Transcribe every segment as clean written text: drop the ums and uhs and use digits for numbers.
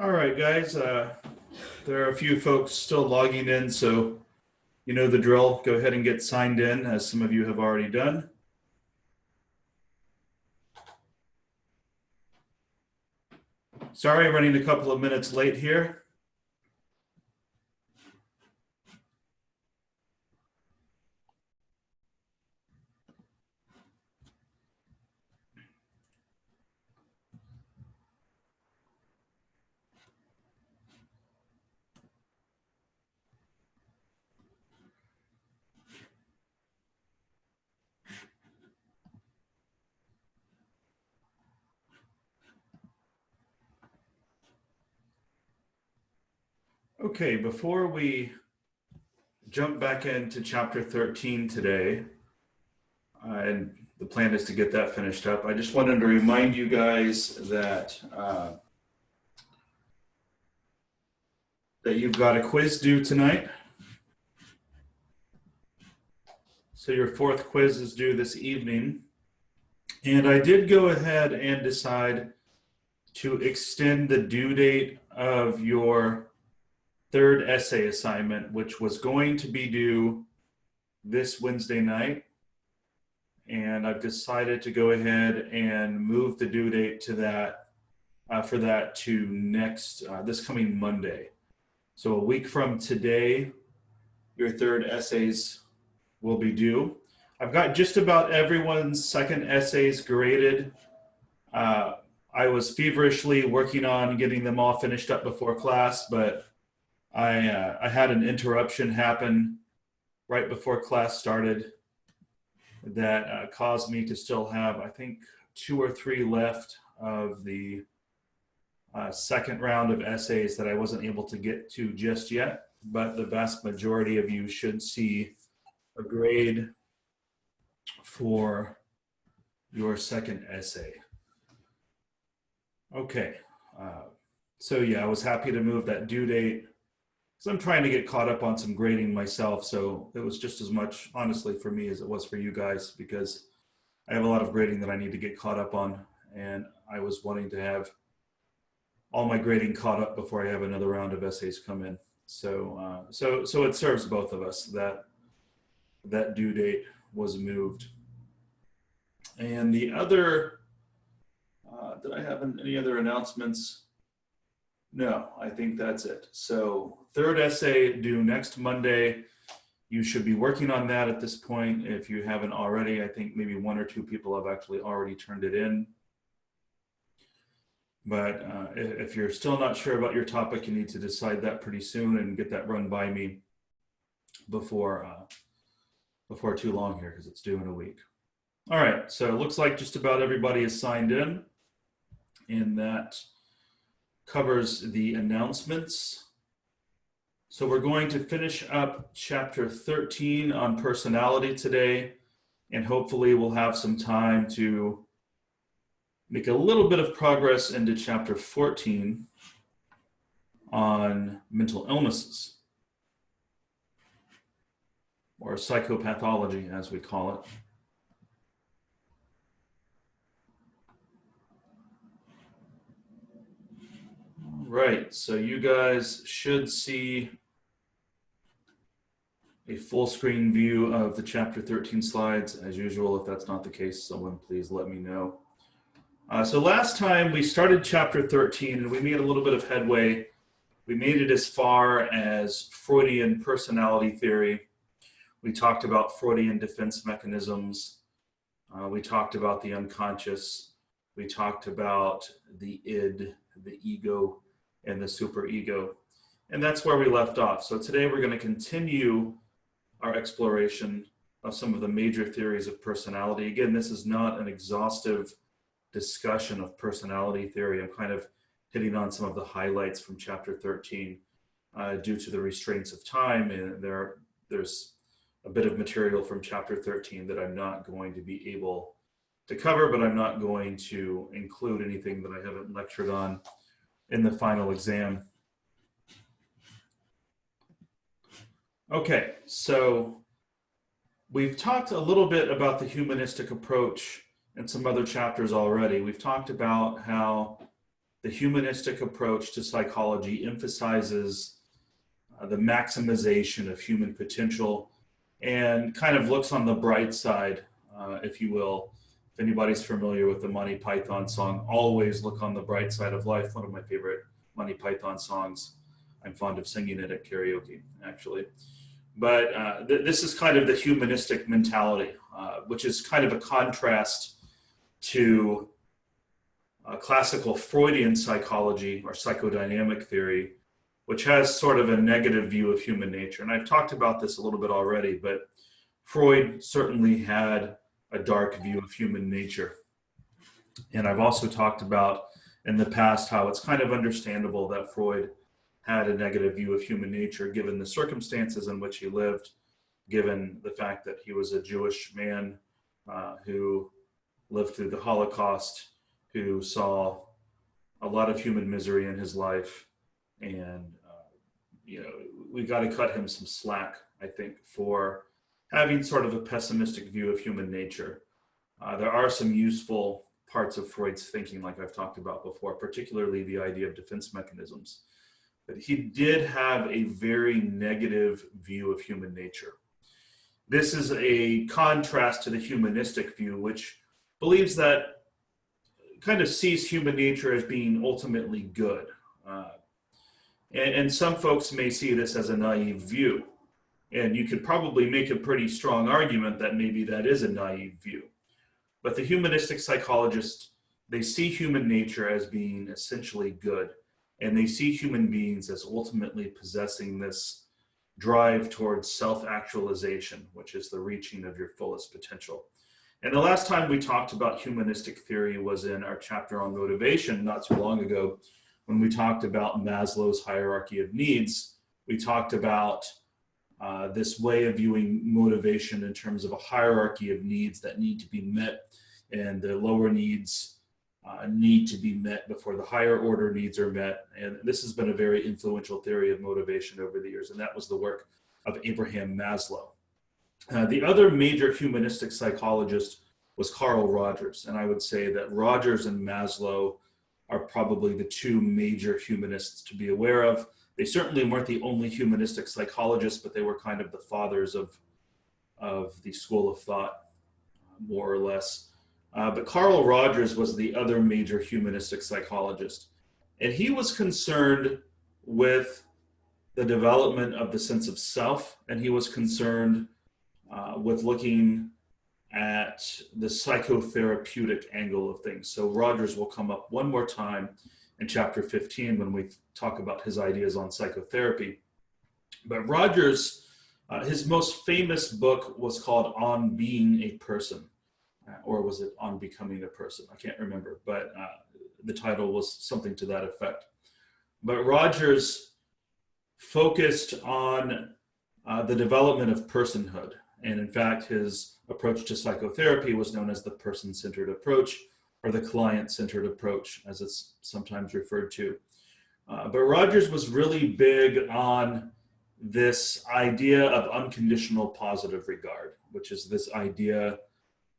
All right, guys. There are a few folks still logging in, so you know the drill. Go ahead and get signed in, as some of you have already done. Sorry, running a couple of minutes late here. Okay, before we jump back into chapter 13 today, and the plan is to get that finished up, I just wanted to remind you guys that that you've got a quiz due tonight. So your fourth quiz is due this evening. And I did go ahead and decide to extend the due date of your third essay assignment, which was going to be due this Wednesday night. And I've decided to go ahead and move the due date to that for that to this coming Monday. So a week from today, your third essays will be due. I've got just about everyone's second essays graded. I was feverishly working on getting them all finished up before class, but I had an interruption happen right before class started that caused me to still have, I think, 2 or 3 left of the second round of essays that I wasn't able to get to just yet. But the vast majority of you should see a grade for your second essay. Okay, so yeah, I was happy to move that due date because I'm trying to get caught up on some grading myself. So it was just as much, honestly, for me as it was for you guys, because I have a lot of grading that I need to get caught up on, and I was wanting to have all my grading caught up before I have another round of essays come in. So so it serves both of us that that due date was moved. And the other, did I have any other announcements? No, I think that's it. So third essay due next Monday. You should be working on that at this point. If you haven't already, I think maybe 1 or 2 people have actually already turned it in. But if you're still not sure about your topic, you need to decide that pretty soon and get that run by me before too long here, because it's due in a week. All right, so it looks like just about everybody is signed in, and that covers the announcements. So we're going to finish up chapter 13 on personality today, and hopefully we'll have some time to make a little bit of progress into chapter 14 on mental illnesses, or psychopathology, as we call it. All right, so you guys should see a full screen view of the chapter 13 slides. As usual, if that's not the case, someone please let me know. So last time we started chapter 13 and we made a little bit of headway. We made it as far as Freudian personality theory. We talked about Freudian defense mechanisms. We talked about the unconscious. We talked about the id, the ego, and the superego. And that's where we left off. So today we're going to continue our exploration of some of the major theories of personality. Again, this is not an exhaustive discussion of personality theory. I'm kind of hitting on some of the highlights from chapter 13 due to the restraints of time. And there's a bit of material from chapter 13 that I'm not going to be able to cover, but I'm not going to include anything that I haven't lectured on in the final exam. Okay, so we've talked a little bit about the humanistic approach in some other chapters already. We've talked about how the humanistic approach to psychology emphasizes the maximization of human potential and kind of looks on the bright side, if you will. If anybody's familiar with the Monty Python song, "Always Look on the Bright Side of Life," one of my favorite Monty Python songs. I'm fond of singing it at karaoke, actually. But this is kind of the humanistic mentality, which is kind of a contrast to classical Freudian psychology or psychodynamic theory, which has sort of a negative view of human nature. And I've talked about this a little bit already, but Freud certainly had a dark view of human nature. And I've also talked about in the past how it's kind of understandable that Freud had a negative view of human nature given the circumstances in which he lived, given the fact that he was a Jewish man who lived through the Holocaust, who saw a lot of human misery in his life. And, we got to cut him some slack, I think, for having sort of a pessimistic view of human nature. There are some useful parts of Freud's thinking, like I've talked about before, particularly the idea of defense mechanisms. But he did have a very negative view of human nature. This is a contrast to the humanistic view, which believes that kind of sees human nature as being ultimately good. And some folks may see this as a naive view. And you could probably make a pretty strong argument that maybe that is a naive view. But the humanistic psychologists, they see human nature as being essentially good. And they see human beings as ultimately possessing this drive towards self-actualization, which is the reaching of your fullest potential. And the last time we talked about humanistic theory was in our chapter on motivation not so long ago, when we talked about Maslow's hierarchy of needs. We talked about this way of viewing motivation in terms of a hierarchy of needs that need to be met, and the lower needs need to be met before the higher order needs are met. And this has been a very influential theory of motivation over the years, and that was the work of Abraham Maslow. The other major humanistic psychologist was Carl Rogers, and I would say that Rogers and Maslow are probably the two major humanists to be aware of. They certainly weren't the only humanistic psychologists, but they were kind of the fathers of the school of thought, more or less. But Carl Rogers was the other major humanistic psychologist. And he was concerned with the development of the sense of self, and he was concerned with looking at the psychotherapeutic angle of things. So Rogers will come up one more time in chapter 15 when we talk about his ideas on psychotherapy. But Rogers, his most famous book was called On Being a Person, or was it On Becoming a Person? I can't remember, but the title was something to that effect. But Rogers focused on the development of personhood. And in fact, his approach to psychotherapy was known as the person-centered approach, or the client-centered approach, as it's sometimes referred to. But Rogers was really big on this idea of unconditional positive regard, which is this idea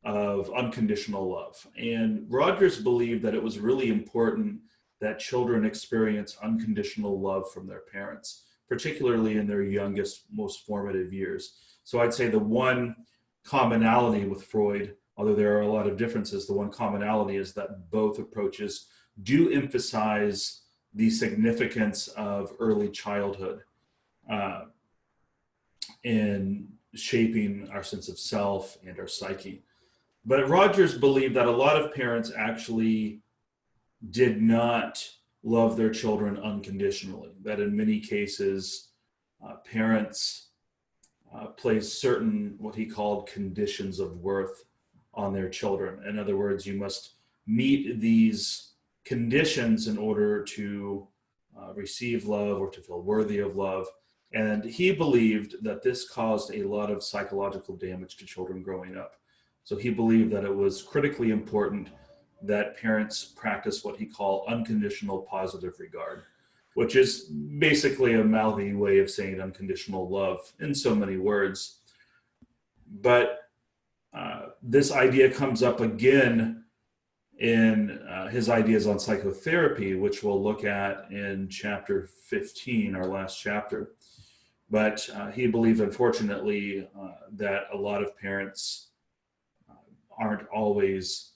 of unconditional love. And Rogers believed that it was really important that children experience unconditional love from their parents, particularly in their youngest, most formative years. So I'd say the one commonality with Freud, although there are a lot of differences, the one commonality is that both approaches do emphasize the significance of early childhood in shaping our sense of self and our psyche. But Rogers believed that a lot of parents actually did not love their children unconditionally, that in many cases, parents place certain, what he called, conditions of worth on their children. In other words, you must meet these conditions in order to receive love or to feel worthy of love. And he believed that this caused a lot of psychological damage to children growing up. So he believed that it was critically important that parents practice what he called unconditional positive regard, which is basically a mouthy way of saying unconditional love in so many words. But this idea comes up again in his ideas on psychotherapy, which we'll look at in chapter 15, our last chapter. But he believed, unfortunately, that a lot of parents aren't always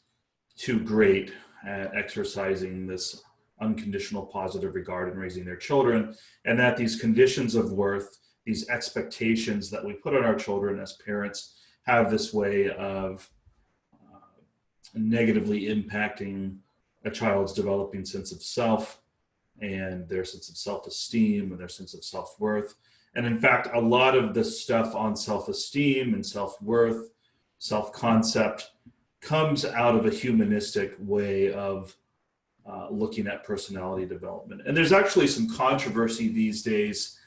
too great at exercising this unconditional positive regard in raising their children, and that these conditions of worth, these expectations that we put on our children as parents, have this way of negatively impacting a child's developing sense of self and their sense of self-esteem and their sense of self-worth. And in fact, a lot of this stuff on self-esteem and self-worth, self-concept, comes out of a humanistic way of looking at personality development. And there's actually some controversy these days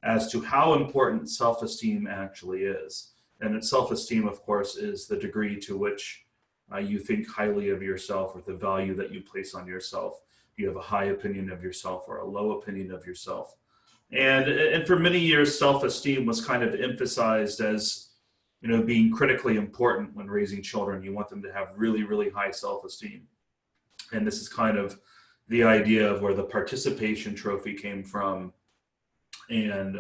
as to how important self-esteem actually is. And self-esteem, of course, is the degree to which you think highly of yourself, or the value that you place on yourself. You have a high opinion of yourself or a low opinion of yourself. And for many years, self-esteem was kind of emphasized as, you know, being critically important when raising children. You want them to have really, really high self-esteem. And this is kind of the idea of where the participation trophy came from. And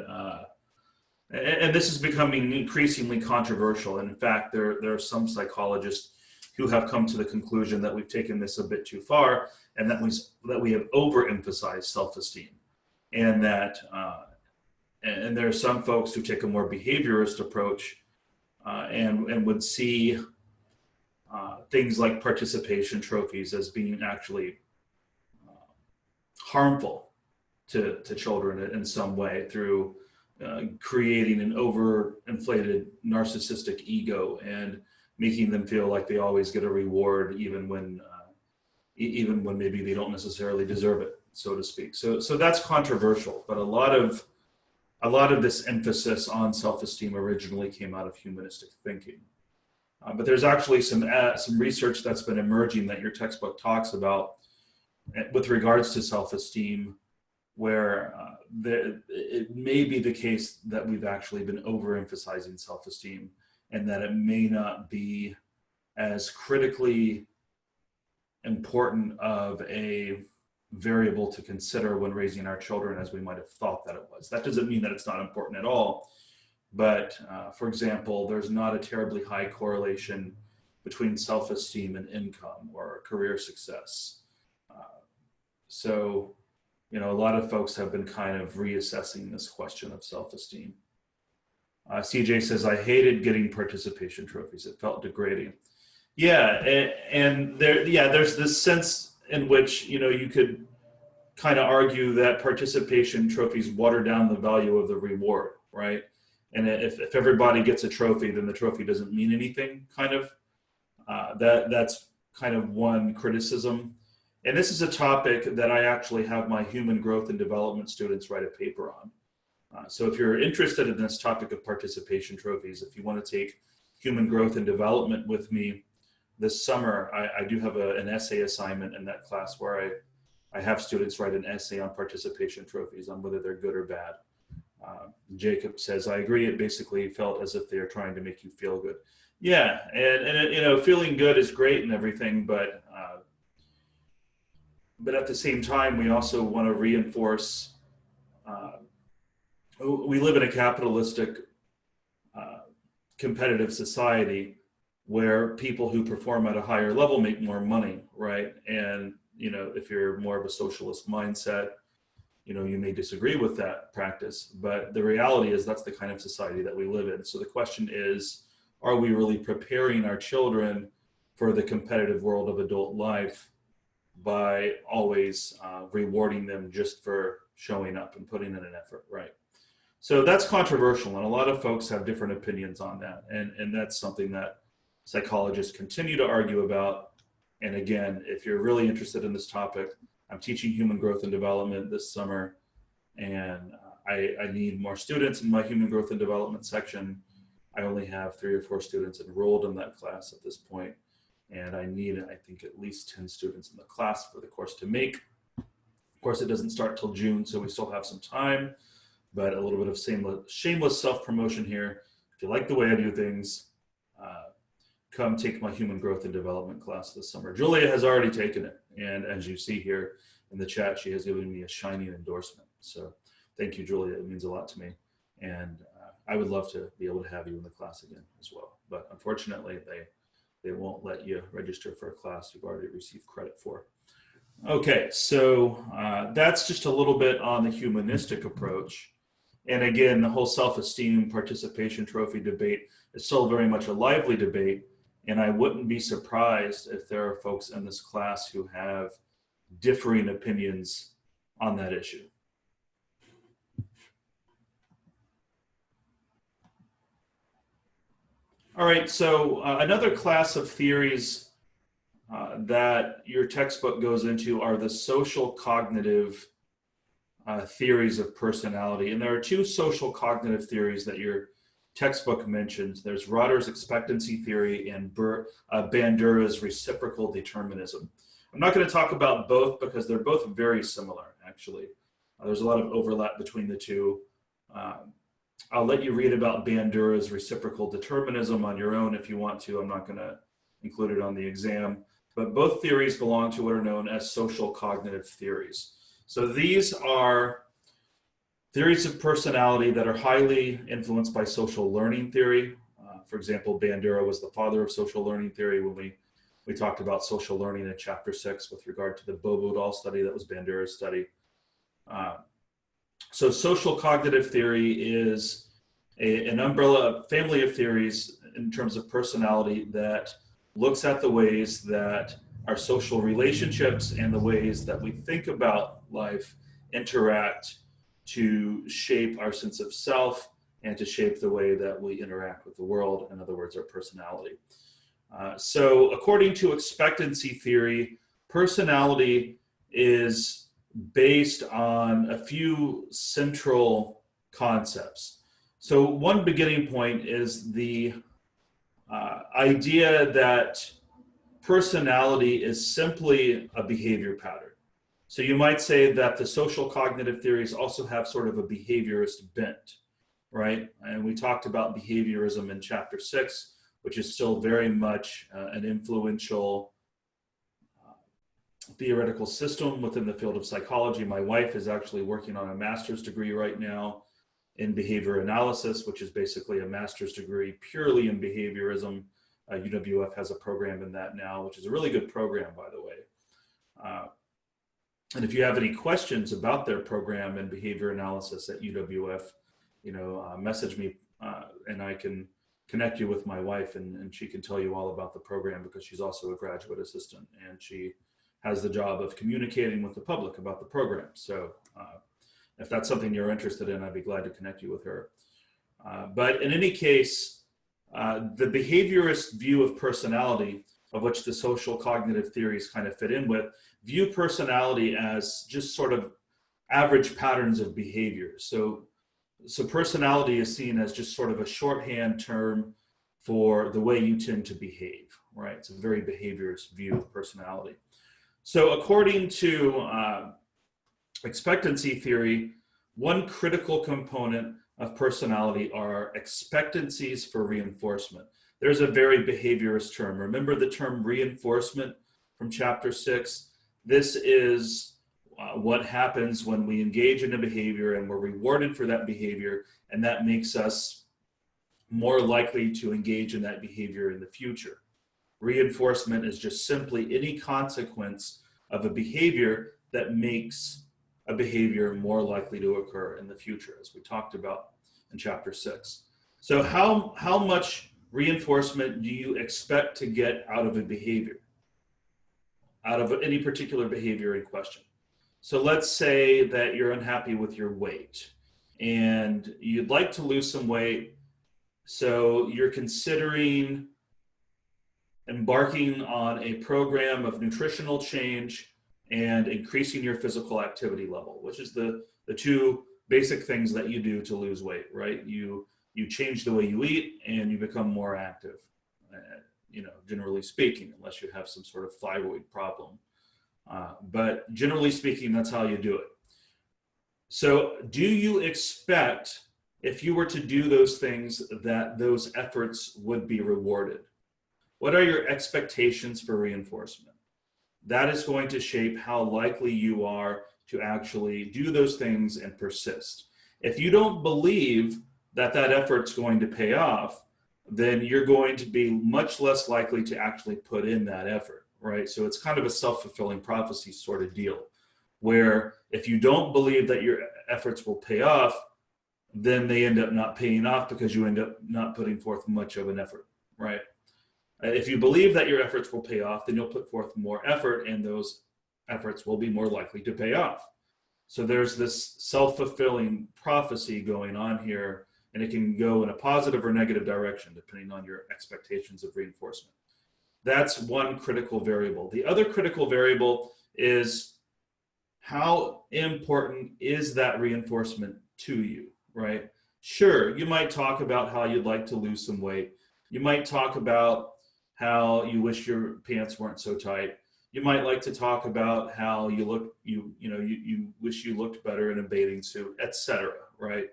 this is becoming increasingly controversial. And in fact, there are some psychologists who have come to the conclusion that we've taken this a bit too far, and that we have overemphasized self-esteem. And that and there are some folks who take a more behaviorist approach and would see things like participation trophies as being actually harmful to children in some way, through creating an overinflated narcissistic ego and making them feel like they always get a reward, even when maybe they don't necessarily deserve it, so to speak. So that's controversial, but a lot of this emphasis on self-esteem originally came out of humanistic thinking. But there's actually some research that's been emerging that your textbook talks about with regards to self-esteem, where it may be the case that we've actually been overemphasizing self-esteem, and that it may not be as critically important of a variable to consider when raising our children as we might have thought that it was. That doesn't mean that it's not important at all. But for example, there's not a terribly high correlation between self-esteem and income or career success. So, you know, a lot of folks have been kind of reassessing this question of self-esteem. CJ says, I hated getting participation trophies. It felt degrading. Yeah, and there's this sense in which, you know, you could kind of argue that participation trophies water down the value of the reward, right? And if everybody gets a trophy, then the trophy doesn't mean anything, kind of. That's kind of one criticism. And this is a topic that I actually have my human growth and development students write a paper on. So if you're interested in this topic of participation trophies, if you want to take human growth and development with me this summer, I do have an essay assignment in that class where I have students write an essay on participation trophies, on whether they're good or bad. Jacob says, I agree, it basically felt as if they are trying to make you feel good. Yeah, and you know, feeling good is great and everything, but at the same time, we also want to reinforce we live in a capitalistic, competitive society where people who perform at a higher level make more money, right? And, you know, if you're more of a socialist mindset, you know, you may disagree with that practice, but the reality is that's the kind of society that we live in. So the question is, are we really preparing our children for the competitive world of adult life by always rewarding them just for showing up and putting in an effort, right? So that's controversial, and a lot of folks have different opinions on that. And that's something that psychologists continue to argue about. And again, if you're really interested in this topic, I'm teaching human growth and development this summer, and I need more students in my human growth and development section. I only have 3 or 4 students enrolled in that class at this point, and I need, I think, at least 10 students in the class for the course to make. Of course, it doesn't start till June, so we still have some time. But a little bit of shameless self-promotion here. If you like the way I do things, come take my human growth and development class this summer. Julia has already taken it. And as you see here in the chat, she has given me a shining endorsement. So thank you, Julia. It means a lot to me. And I would love to be able to have you in the class again as well. But unfortunately, they won't let you register for a class you've already received credit for. Okay, so that's just a little bit on the humanistic approach. And again, the whole self-esteem participation trophy debate is still very much a lively debate. And I wouldn't be surprised if there are folks in this class who have differing opinions on that issue. All right, so another class of theories that your textbook goes into are the social cognitive theories of personality. And there are two social cognitive theories that your textbook mentions. There's Rotter's expectancy theory and Bandura's reciprocal determinism. I'm not going to talk about both because they're both very similar, actually. There's a lot of overlap between the two. I'll let you read about Bandura's reciprocal determinism on your own if you want to. I'm not going to include it on the exam. But both theories belong to what are known as social cognitive theories. So these are theories of personality that are highly influenced by social learning theory. For example, Bandura was the father of social learning theory when we talked about social learning in chapter 6 with regard to the Bobo doll study. That was Bandura's study. So social cognitive theory is an umbrella family of theories in terms of personality that looks at the ways that our social relationships and the ways that we think about life interact to shape our sense of self and to shape the way that we interact with the world, in other words, our personality. So according to expectancy theory, personality is based on a few central concepts. So one beginning point is the idea that personality is simply a behavior pattern. So you might say that the social cognitive theories also have sort of a behaviorist bent, right? And we talked about behaviorism in chapter 6, which is still very much an influential theoretical system within the field of psychology. My wife is actually working on a master's degree right now in behavior analysis, which is basically a master's degree purely in behaviorism. UWF has a program in that now, which is a really good program, by the way. And if you have any questions about their program in behavior analysis at UWF, message me and I can connect you with my wife and she can tell you all about the program because she's also a graduate assistant and she has the job of communicating with the public about the program. So if that's something you're interested in, I'd be glad to connect you with her. But in any case, the behaviorist view of personality, of which the social cognitive theories kind of fit in with, view personality as just sort of average patterns of behavior. So personality is seen as just sort of a shorthand term for the way you tend to behave, right? It's a very behaviorist view of personality. So according to expectancy theory, one critical component of personality are expectancies for reinforcement. There's a very behaviorist term. Remember the term reinforcement from chapter 6? This is what happens when we engage in a behavior and we're rewarded for that behavior, and that makes us more likely to engage in that behavior in the future. Reinforcement is just simply any consequence of a behavior that makes a behavior more likely to occur in the future, as we talked about in chapter 6. So how much reinforcement do you expect to get out of a behavior, out of any particular behavior in question? So let's say that you're unhappy with your weight and you'd like to lose some weight. So you're considering embarking on a program of nutritional change and increasing your physical activity level, which is the two basic things that you do to lose weight, right? You change the way you eat and you become more active, generally speaking, unless you have some sort of thyroid problem. But generally speaking, that's how you do it. So do you expect, if you were to do those things, that those efforts would be rewarded? What are your expectations for reinforcement? That is going to shape how likely you are to actually do those things and persist. If you don't believe that that effort's going to pay off, then you're going to be much less likely to actually put in that effort, right? So it's kind of a self-fulfilling prophecy sort of deal, where if you don't believe that your efforts will pay off, then they end up not paying off because you end up not putting forth much of an effort, right? If you believe that your efforts will pay off, then you'll put forth more effort, and those efforts will be more likely to pay off. So there's this self-fulfilling prophecy going on here, and it can go in a positive or negative direction depending on your expectations of reinforcement. That's one critical variable. The other critical variable is how important is that reinforcement to you, right? Sure, you might talk about how you'd like to lose some weight. You might talk about how you wish your pants weren't so tight. You might like to talk about how you look, you wish you looked better in a bathing suit, etc. Right?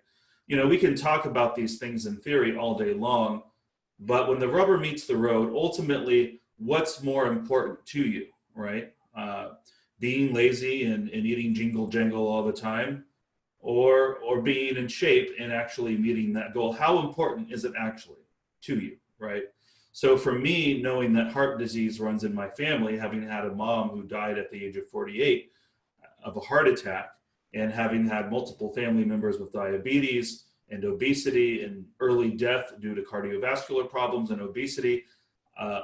We can talk about these things in theory all day long, but when the rubber meets the road, ultimately, what's more important to you, right? Being lazy and eating jingle jangle all the time, or being in shape and actually meeting that goal? How important is it actually to you, right? So for me, knowing that heart disease runs in my family, having had a mom who died at the age of 48 of a heart attack, and having had multiple family members with diabetes and obesity and early death due to cardiovascular problems and obesity,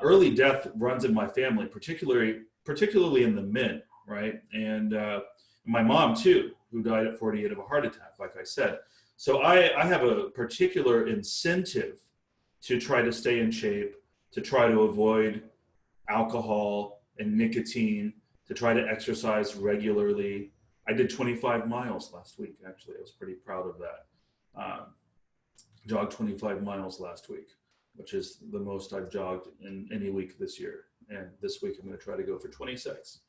early death runs in my family, particularly in the men, right? And my mom too, who died at 48 of a heart attack, like I said. So I have a particular incentive to try to stay in shape, to try to avoid alcohol and nicotine, to try to exercise regularly. I did 25 miles last week, actually. I was pretty proud of that. Jogged 25 miles last week, which is the most I've jogged in any week this year. And this week I'm going to try to go for 26.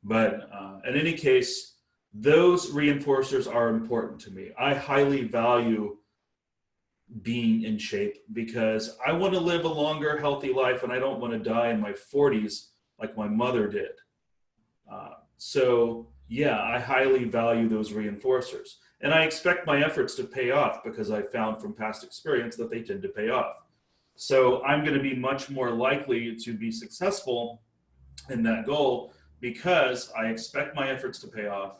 But in any case, those reinforcers are important to me. I highly value being in shape because I want to live a longer, healthy life, and I don't want to die in my 40s like my mother did. So yeah, I highly value those reinforcers. And I expect my efforts to pay off because I found from past experience that they tend to pay off. So I'm going to be much more likely to be successful in that goal because I expect my efforts to pay off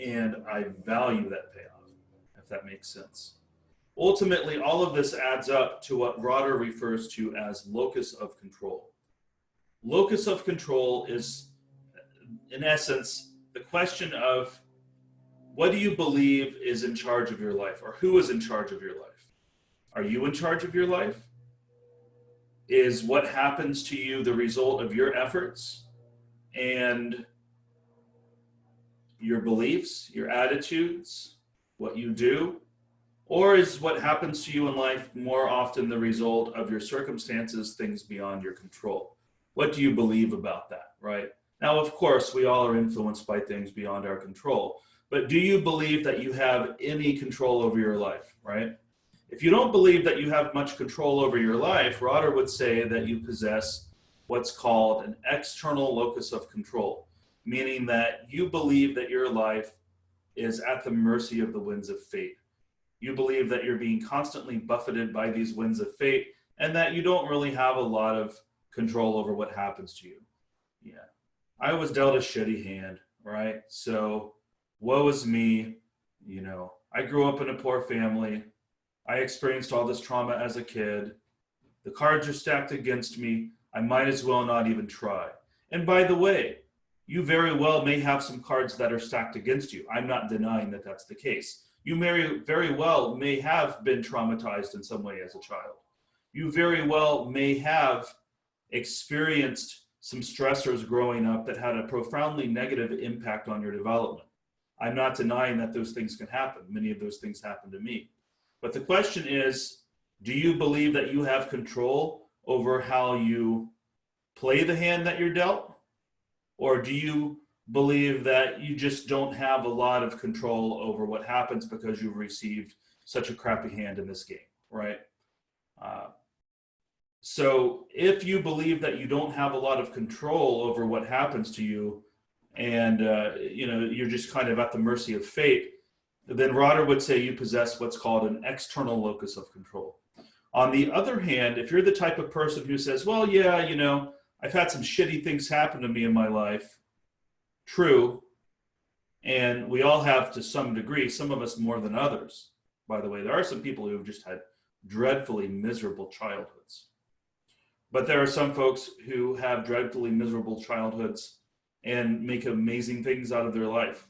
and I value that payoff, if that makes sense. Ultimately, all of this adds up to what Rotter refers to as locus of control. Locus of control is, in essence, the question of what do you believe is in charge of your life, or who is in charge of your life? Are you in charge of your life? Is what happens to you the result of your efforts and your beliefs, your attitudes, what you do? Or is what happens to you in life more often the result of your circumstances, things beyond your control? What do you believe about that, right? Now, of course, we all are influenced by things beyond our control, but do you believe that you have any control over your life, right? If you don't believe that you have much control over your life, Rotter would say that you possess what's called an external locus of control, meaning that you believe that your life is at the mercy of the winds of fate. You believe that you're being constantly buffeted by these winds of fate and that you don't really have a lot of control over what happens to you. Yeah. I was dealt a shitty hand, right? So woe is me. I grew up in a poor family. I experienced all this trauma as a kid. The cards are stacked against me. I might as well not even try. And by the way, you very well may have some cards that are stacked against you. I'm not denying that that's the case. You very well may have been traumatized in some way as a child. You very well may have experienced some stressors growing up that had a profoundly negative impact on your development. I'm not denying that those things can happen. Many of those things happened to me. But the question is, do you believe that you have control over how you play the hand that you're dealt? Or do you believe that you just don't have a lot of control over what happens because you've received such a crappy hand in this game, right? So if you believe that you don't have a lot of control over what happens to you, and you're just kind of at the mercy of fate, then Rotter would say you possess what's called an external locus of control. On the other hand, if you're the type of person who says, well, yeah, I've had some shitty things happen to me in my life, true, and we all have to some degree, some of us more than others. By the way, there are some people who have just had dreadfully miserable childhoods. But there are some folks who have dreadfully miserable childhoods and make amazing things out of their life.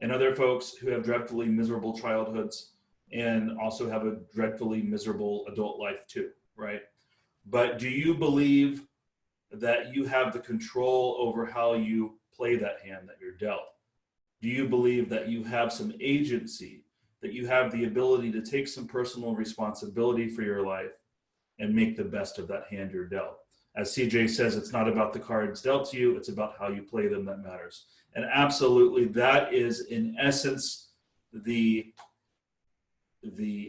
And other folks who have dreadfully miserable childhoods and also have a dreadfully miserable adult life too, right? But do you believe that you have the control over how you play that hand that you're dealt? Do you believe that you have some agency, that you have the ability to take some personal responsibility for your life and make the best of that hand you're dealt? As CJ says, it's not about the cards dealt to you, it's about how you play them that matters. And absolutely, that is in essence the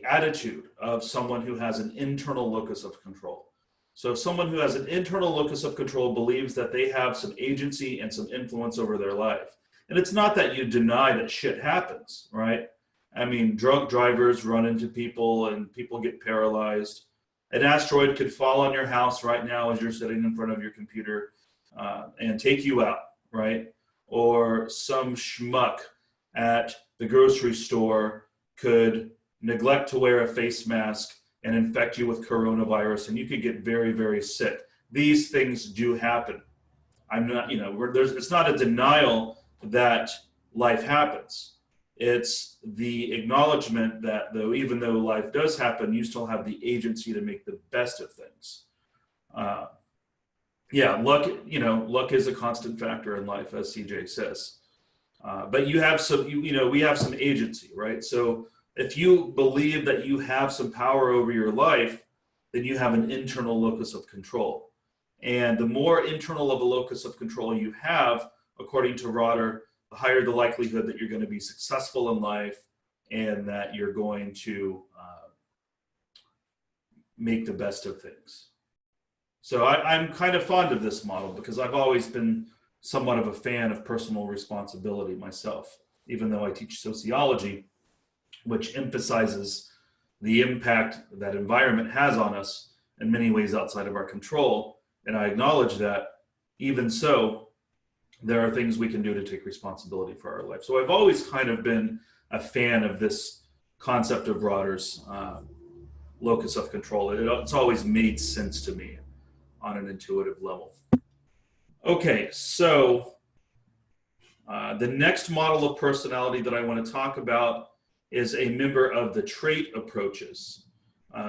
attitude of someone who has an internal locus of control. So someone who has an internal locus of control believes that they have some agency and some influence over their life. And it's not that you deny that shit happens, right? I mean, drunk drivers run into people and people get paralyzed. An asteroid could fall on your house right now as you're sitting in front of your computer and take you out, right? Or some schmuck at the grocery store could neglect to wear a face mask and infect you with coronavirus, and you could get very, very sick. These things do happen. I'm not, it's not a denial that life happens. It's the acknowledgement that even though life does happen, you still have the agency to make the best of things. Luck is a constant factor in life, as CJ says. But you have some, we have some agency, right? So if you believe that you have some power over your life, then you have an internal locus of control. And the more internal of a locus of control you have, according to Rotter, the higher the likelihood that you're going to be successful in life and that you're going to make the best of things. So I'm kind of fond of this model because I've always been somewhat of a fan of personal responsibility myself, even though I teach sociology, which emphasizes the impact that environment has on us in many ways outside of our control. And I acknowledge that. Even so, there are things we can do to take responsibility for our life. So I've always kind of been a fan of this concept of Rotter's locus of control. It's always made sense to me on an intuitive level. Okay, so the next model of personality that I want to talk about is a member of the trait approaches.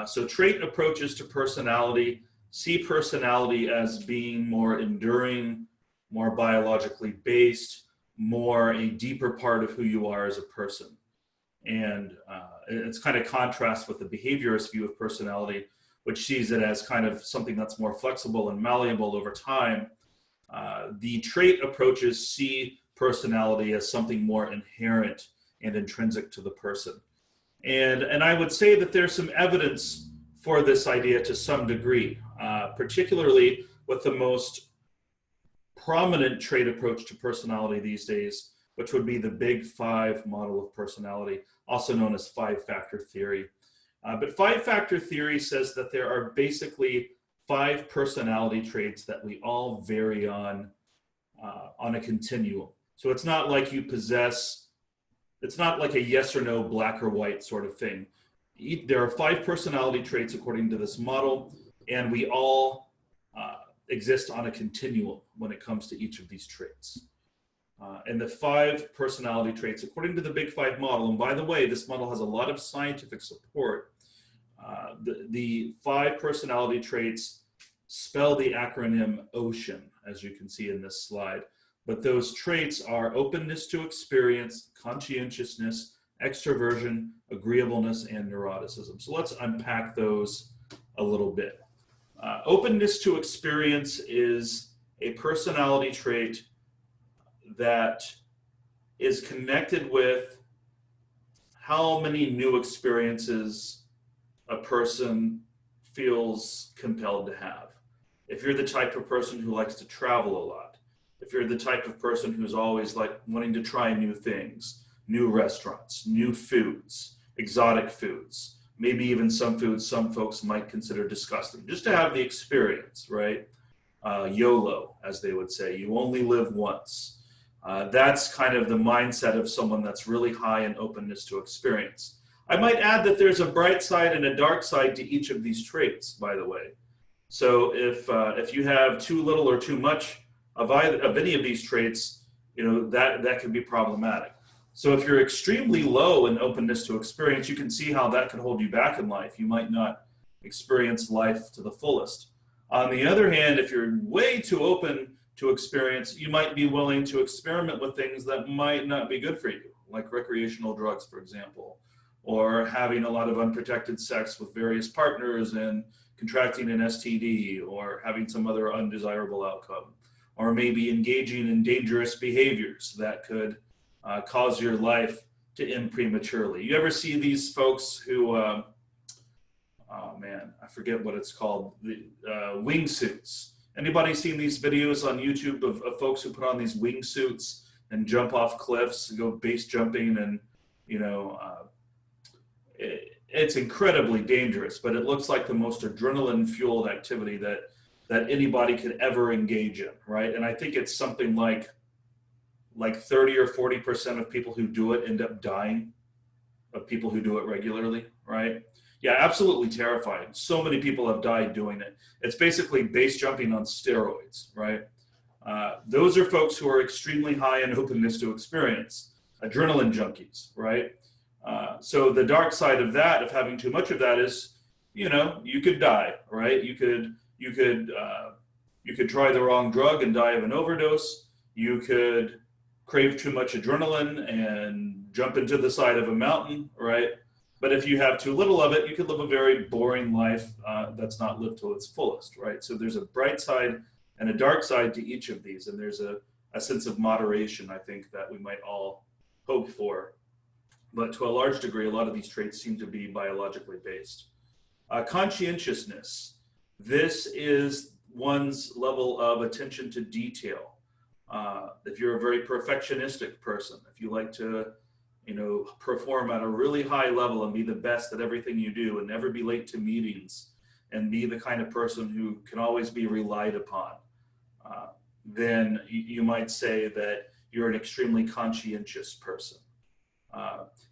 So trait approaches to personality see personality as being more enduring, more biologically based, more a deeper part of who you are as a person. And it's kind of contrast with the behaviorist view of personality, which sees it as kind of something that's more flexible and malleable over time. The trait approaches see personality as something more inherent and intrinsic to the person. And I would say that there's some evidence for this idea to some degree, particularly with the most prominent trait approach to personality these days, which would be the Big Five model of personality, also known as five-factor theory. But five-factor theory says that there are basically 5 personality traits that we all vary on a continuum. So it's not like you possess, it's not like a yes or no, black or white sort of thing. There are 5 personality traits according to this model, and we all exist on a continuum when it comes to each of these traits. And the 5 personality traits, according to the Big Five model, and by the way, this model has a lot of scientific support. The 5 personality traits spell the acronym OCEAN, as you can see in this slide. But those traits are openness to experience, conscientiousness, extroversion, agreeableness, and neuroticism. So let's unpack those a little bit. Openness to experience is a personality trait that is connected with how many new experiences a person feels compelled to have. If you're the type of person who likes to travel a lot, if you're the type of person who's always like wanting to try new things, new restaurants, new foods, exotic foods, maybe even some foods some folks might consider disgusting, just to have the experience, right? YOLO, as they would say, you only live once. That's kind of the mindset of someone that's really high in openness to experience. I might add that there's a bright side and a dark side to each of these traits, by the way. So if you have too little or too much of any of these traits, that can be problematic. So if you're extremely low in openness to experience, you can see how that could hold you back in life. You might not experience life to the fullest. On the other hand, if you're way too open to experience, you might be willing to experiment with things that might not be good for you, like recreational drugs, for example, or having a lot of unprotected sex with various partners and contracting an STD, or having some other undesirable outcome, or maybe engaging in dangerous behaviors that could cause your life to end prematurely. You ever see these folks who, oh man, I forget what it's called, the wingsuits. Anybody seen these videos on YouTube of folks who put on these wingsuits and jump off cliffs, go base jumping, and it's incredibly dangerous, but it looks like the most adrenaline-fueled activity that anybody could ever engage in, right? And I think it's something like 30 or 40% of people who do it end up dying, of people who do it regularly, right? Yeah, absolutely terrifying. So many people have died doing it. It's basically base jumping on steroids, right? Those are folks who are extremely high in openness to experience, adrenaline junkies, right? So the dark side of that, of having too much of that, is, you could die, right? You could try the wrong drug and die of an overdose. You could crave too much adrenaline and jump into the side of a mountain, right? But if you have too little of it, you could live a very boring life that's not lived to its fullest, right? So there's a bright side and a dark side to each of these, and there's a sense of moderation, I think, that we might all hope for. But to a large degree, a lot of these traits seem to be biologically based. Conscientiousness. This is one's level of attention to detail. If you're a very perfectionistic person, if you like to, perform at a really high level and be the best at everything you do and never be late to meetings and be the kind of person who can always be relied upon, then you might say that you're an extremely conscientious person.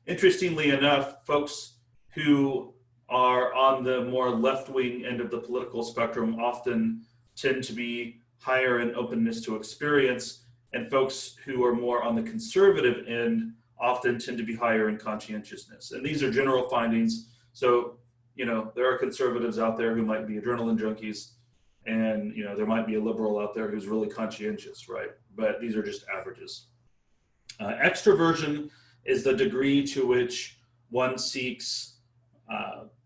Interestingly enough, folks who are on the more left-wing end of the political spectrum often tend to be higher in openness to experience, and folks who are more on the conservative end often tend to be higher in conscientiousness. And these are general findings. So, there are conservatives out there who might be adrenaline junkies, and, there might be a liberal out there who's really conscientious, right? But these are just averages. Extroversion is the degree to which one seeks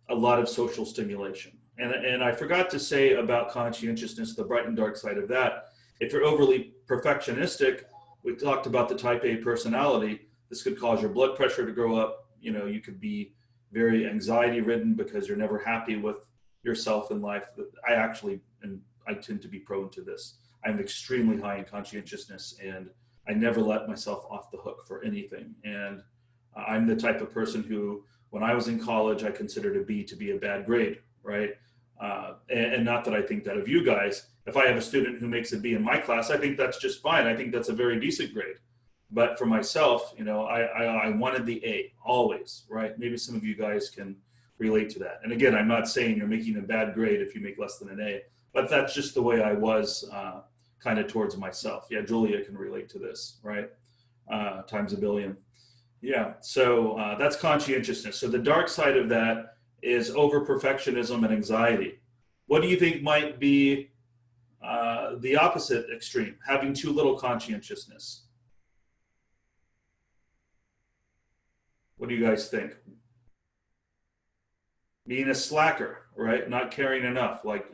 a lot of social stimulation. And I forgot to say about conscientiousness, the bright and dark side of that. If you're overly perfectionistic, we talked about the type A personality. This could cause your blood pressure to go up. You could be very anxiety ridden because you're never happy with yourself in life. I tend to be prone to this. I'm extremely high in conscientiousness, and I never let myself off the hook for anything. And I'm the type of person who, when I was in college, I considered a B to be a bad grade, right? And not that I think that of you guys. If I have a student who makes a B in my class, I think that's just fine. I think that's a very decent grade. But for myself, I wanted the A always, right? Maybe some of you guys can relate to that. And again, I'm not saying you're making a bad grade if you make less than an A, but that's just the way I was kind of towards myself. Yeah, Julia can relate to this, right? Times a billion. Yeah, so that's conscientiousness. So the dark side of that is over-perfectionism and anxiety. What do you think might be the opposite extreme, having too little conscientiousness? What do you guys think? Being a slacker, right? Not caring enough, like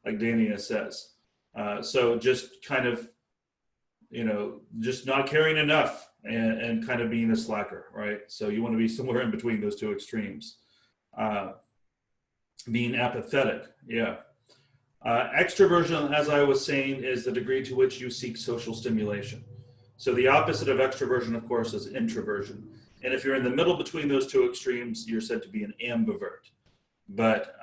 Dania says. So just kind of, just not caring enough and kind of being a slacker, right? So you want to be somewhere in between those two extremes. Being apathetic, yeah. Extroversion, as I was saying, is the degree to which you seek social stimulation. So the opposite of extroversion, of course, is introversion. And if you're in the middle between those two extremes, you're said to be an ambivert. But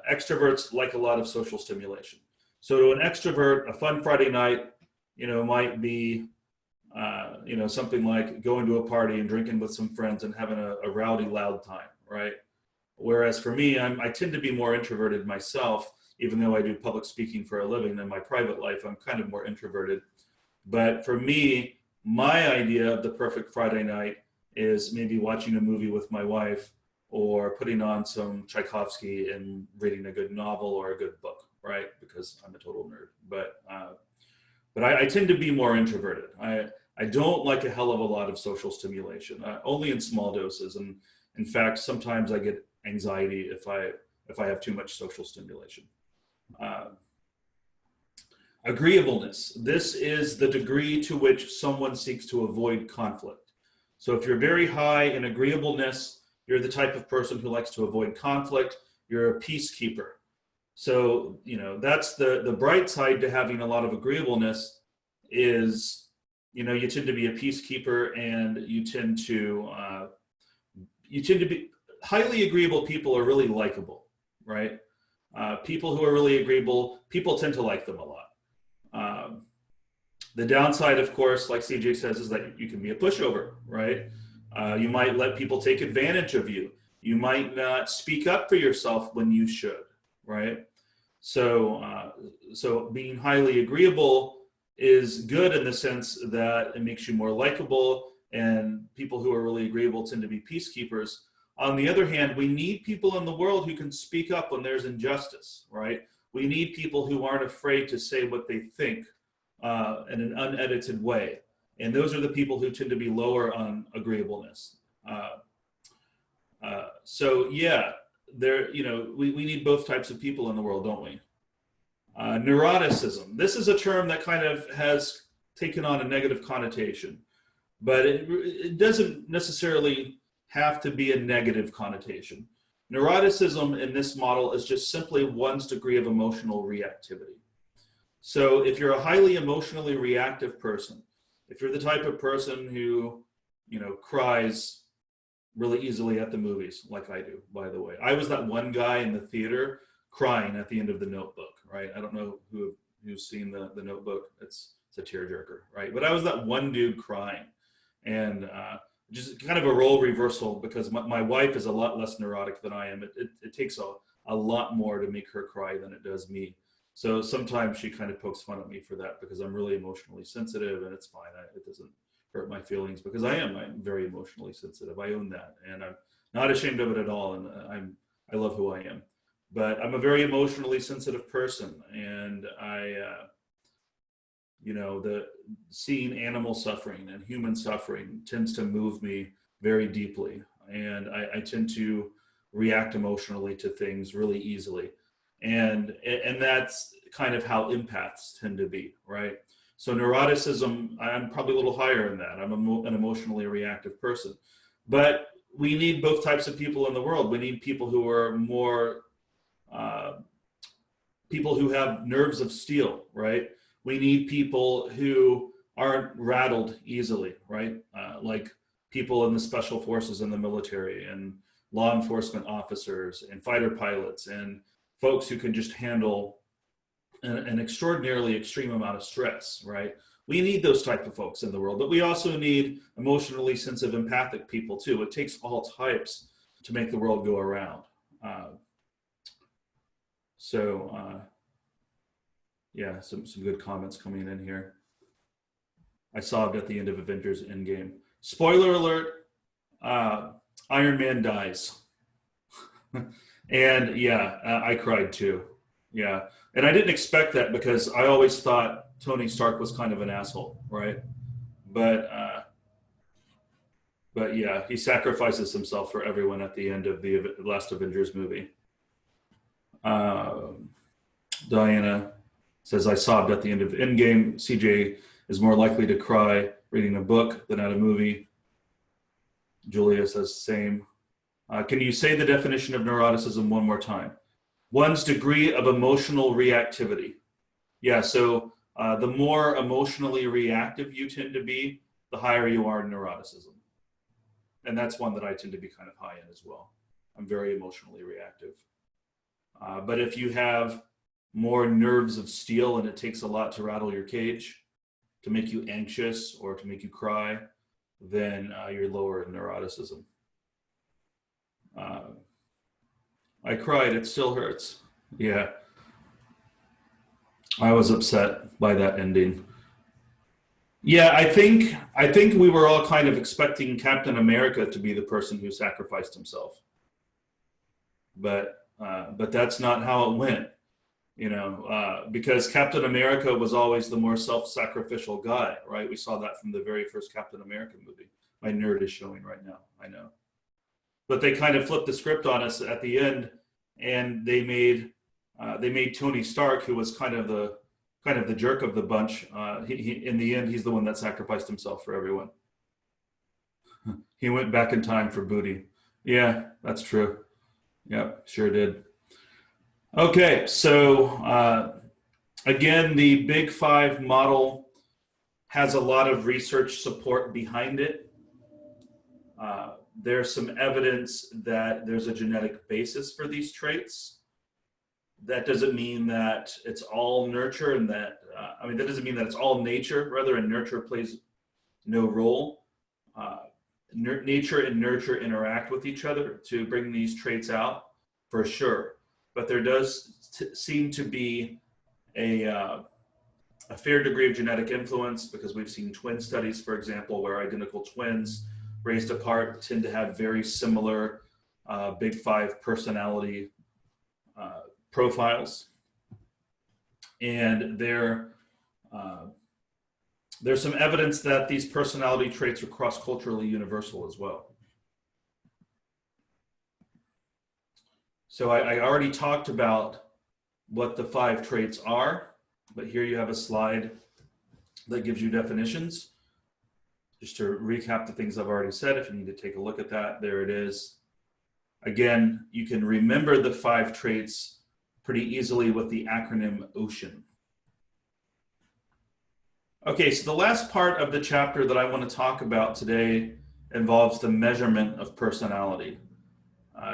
extroverts like a lot of social stimulation. So to an extrovert, a fun Friday night, might be, something like going to a party and drinking with some friends and having a rowdy, loud time, right? Whereas for me, I tend to be more introverted myself, even though I do public speaking for a living. In my private life, I'm kind of more introverted. But for me, my idea of the perfect Friday night is maybe watching a movie with my wife or putting on some Tchaikovsky and reading a good novel or a good book, right? Because I'm a total nerd. But I tend to be more introverted. I don't like a hell of a lot of social stimulation, only in small doses. And in fact, sometimes I get anxiety if I have too much social stimulation. Agreeableness. This is the degree to which someone seeks to avoid conflict. So if you're very high in agreeableness, you're the type of person who likes to avoid conflict. You're a peacekeeper. So, that's the bright side to having a lot of agreeableness is, you tend to be a peacekeeper, and you tend to be highly agreeable. People are really likable, right? People who are really agreeable, people tend to like them a lot. The downside, of course, like CJ says, is that you can be a pushover, right? You might let people take advantage of you. You might not speak up for yourself when you should, right? So being highly agreeable is good in the sense that it makes you more likable, and people who are really agreeable tend to be peacekeepers. On the other hand, we need people in the world who can speak up when there's injustice, right? We need people who aren't afraid to say what they think in an unedited way. And those are the people who tend to be lower on agreeableness. So yeah, we need both types of people in the world, don't we? Neuroticism. This is a term that kind of has taken on a negative connotation, but it doesn't necessarily have to be a negative connotation. Neuroticism in this model is just simply one's degree of emotional reactivity. So if you're a highly emotionally reactive person, if you're the type of person who, cries really easily at the movies, like I do, by the way. I was that one guy in the theater crying at the end of The Notebook, right? I don't know who's seen the Notebook. It's a tearjerker, right? But I was that one dude crying. And just kind of a role reversal, because my wife is a lot less neurotic than I am. It takes a lot more to make her cry than it does me. So sometimes she kind of pokes fun at me for that, because I'm really emotionally sensitive, and it's fine. It doesn't hurt my feelings, because I'm very emotionally sensitive. I own that, and I'm not ashamed of it at all. And I love who I am, but I'm a very emotionally sensitive person, and the seeing animal suffering and human suffering tends to move me very deeply, and I tend to react emotionally to things really easily, and that's kind of how empaths tend to be, right? So neuroticism, I'm probably a little higher in that. I'm an emotionally reactive person, but we need both types of people in the world. We need people who are more people who have nerves of steel, right? We need people who aren't rattled easily, right? Like people in the special forces and the military, and law enforcement officers and fighter pilots, and folks who can just handle an extraordinarily extreme amount of stress, right? We need those type of folks in the world, but we also need emotionally sensitive, empathic people too. It takes all types to make the world go around. Yeah, some good comments coming in here. I sobbed at the end of Avengers Endgame. Spoiler alert, Iron Man dies. And yeah, I cried too. Yeah, and I didn't expect that, because I always thought Tony Stark was kind of an asshole, right? But yeah, he sacrifices himself for everyone at the end of the last Avengers movie. Diana says, I sobbed at the end of Endgame. CJ is more likely to cry reading a book than at a movie. Julia says, same. Can you say the definition of neuroticism one more time? One's degree of emotional reactivity. Yeah, so the more emotionally reactive you tend to be, the higher you are in neuroticism. And that's one that I tend to be kind of high in as well. I'm very emotionally reactive. But if you have more nerves of steel and it takes a lot to rattle your cage, to make you anxious or to make you cry, then you're lower in neuroticism. I cried, it still hurts. Yeah. I was upset by that ending. Yeah, I think we were all kind of expecting Captain America to be the person who sacrificed himself. But that's not how it went, because Captain America was always the more self-sacrificial guy, right? We saw that from the very first Captain America movie. My nerd is showing right now, I know. But they kind of flipped the script on us at the end, and they made Tony Stark, who was kind of the jerk of the bunch. He in the end, he's the one that sacrificed himself for everyone. He went back in time for booty. Yeah, that's true. Yep, sure did. Okay, so again, the Big Five model has a lot of research support behind it. There's some evidence that there's a genetic basis for these traits. That doesn't mean that it's all nurture, and that doesn't mean that it's all nature, rather, and nurture plays no role. Nature and nurture interact with each other to bring these traits out, for sure. But there does seem to be a fair degree of genetic influence, because we've seen twin studies, for example, where identical twins raised apart tend to have very similar Big Five personality profiles. And there's some evidence that these personality traits are cross-culturally universal as well. So I already talked about what the 5 traits are, but here you have a slide that gives you definitions. Just to recap the things I've already said, if you need to take a look at that, there it is. Again, you can remember the 5 traits pretty easily with the acronym OCEAN. Okay, so the last part of the chapter that I want to talk about today involves the measurement of personality.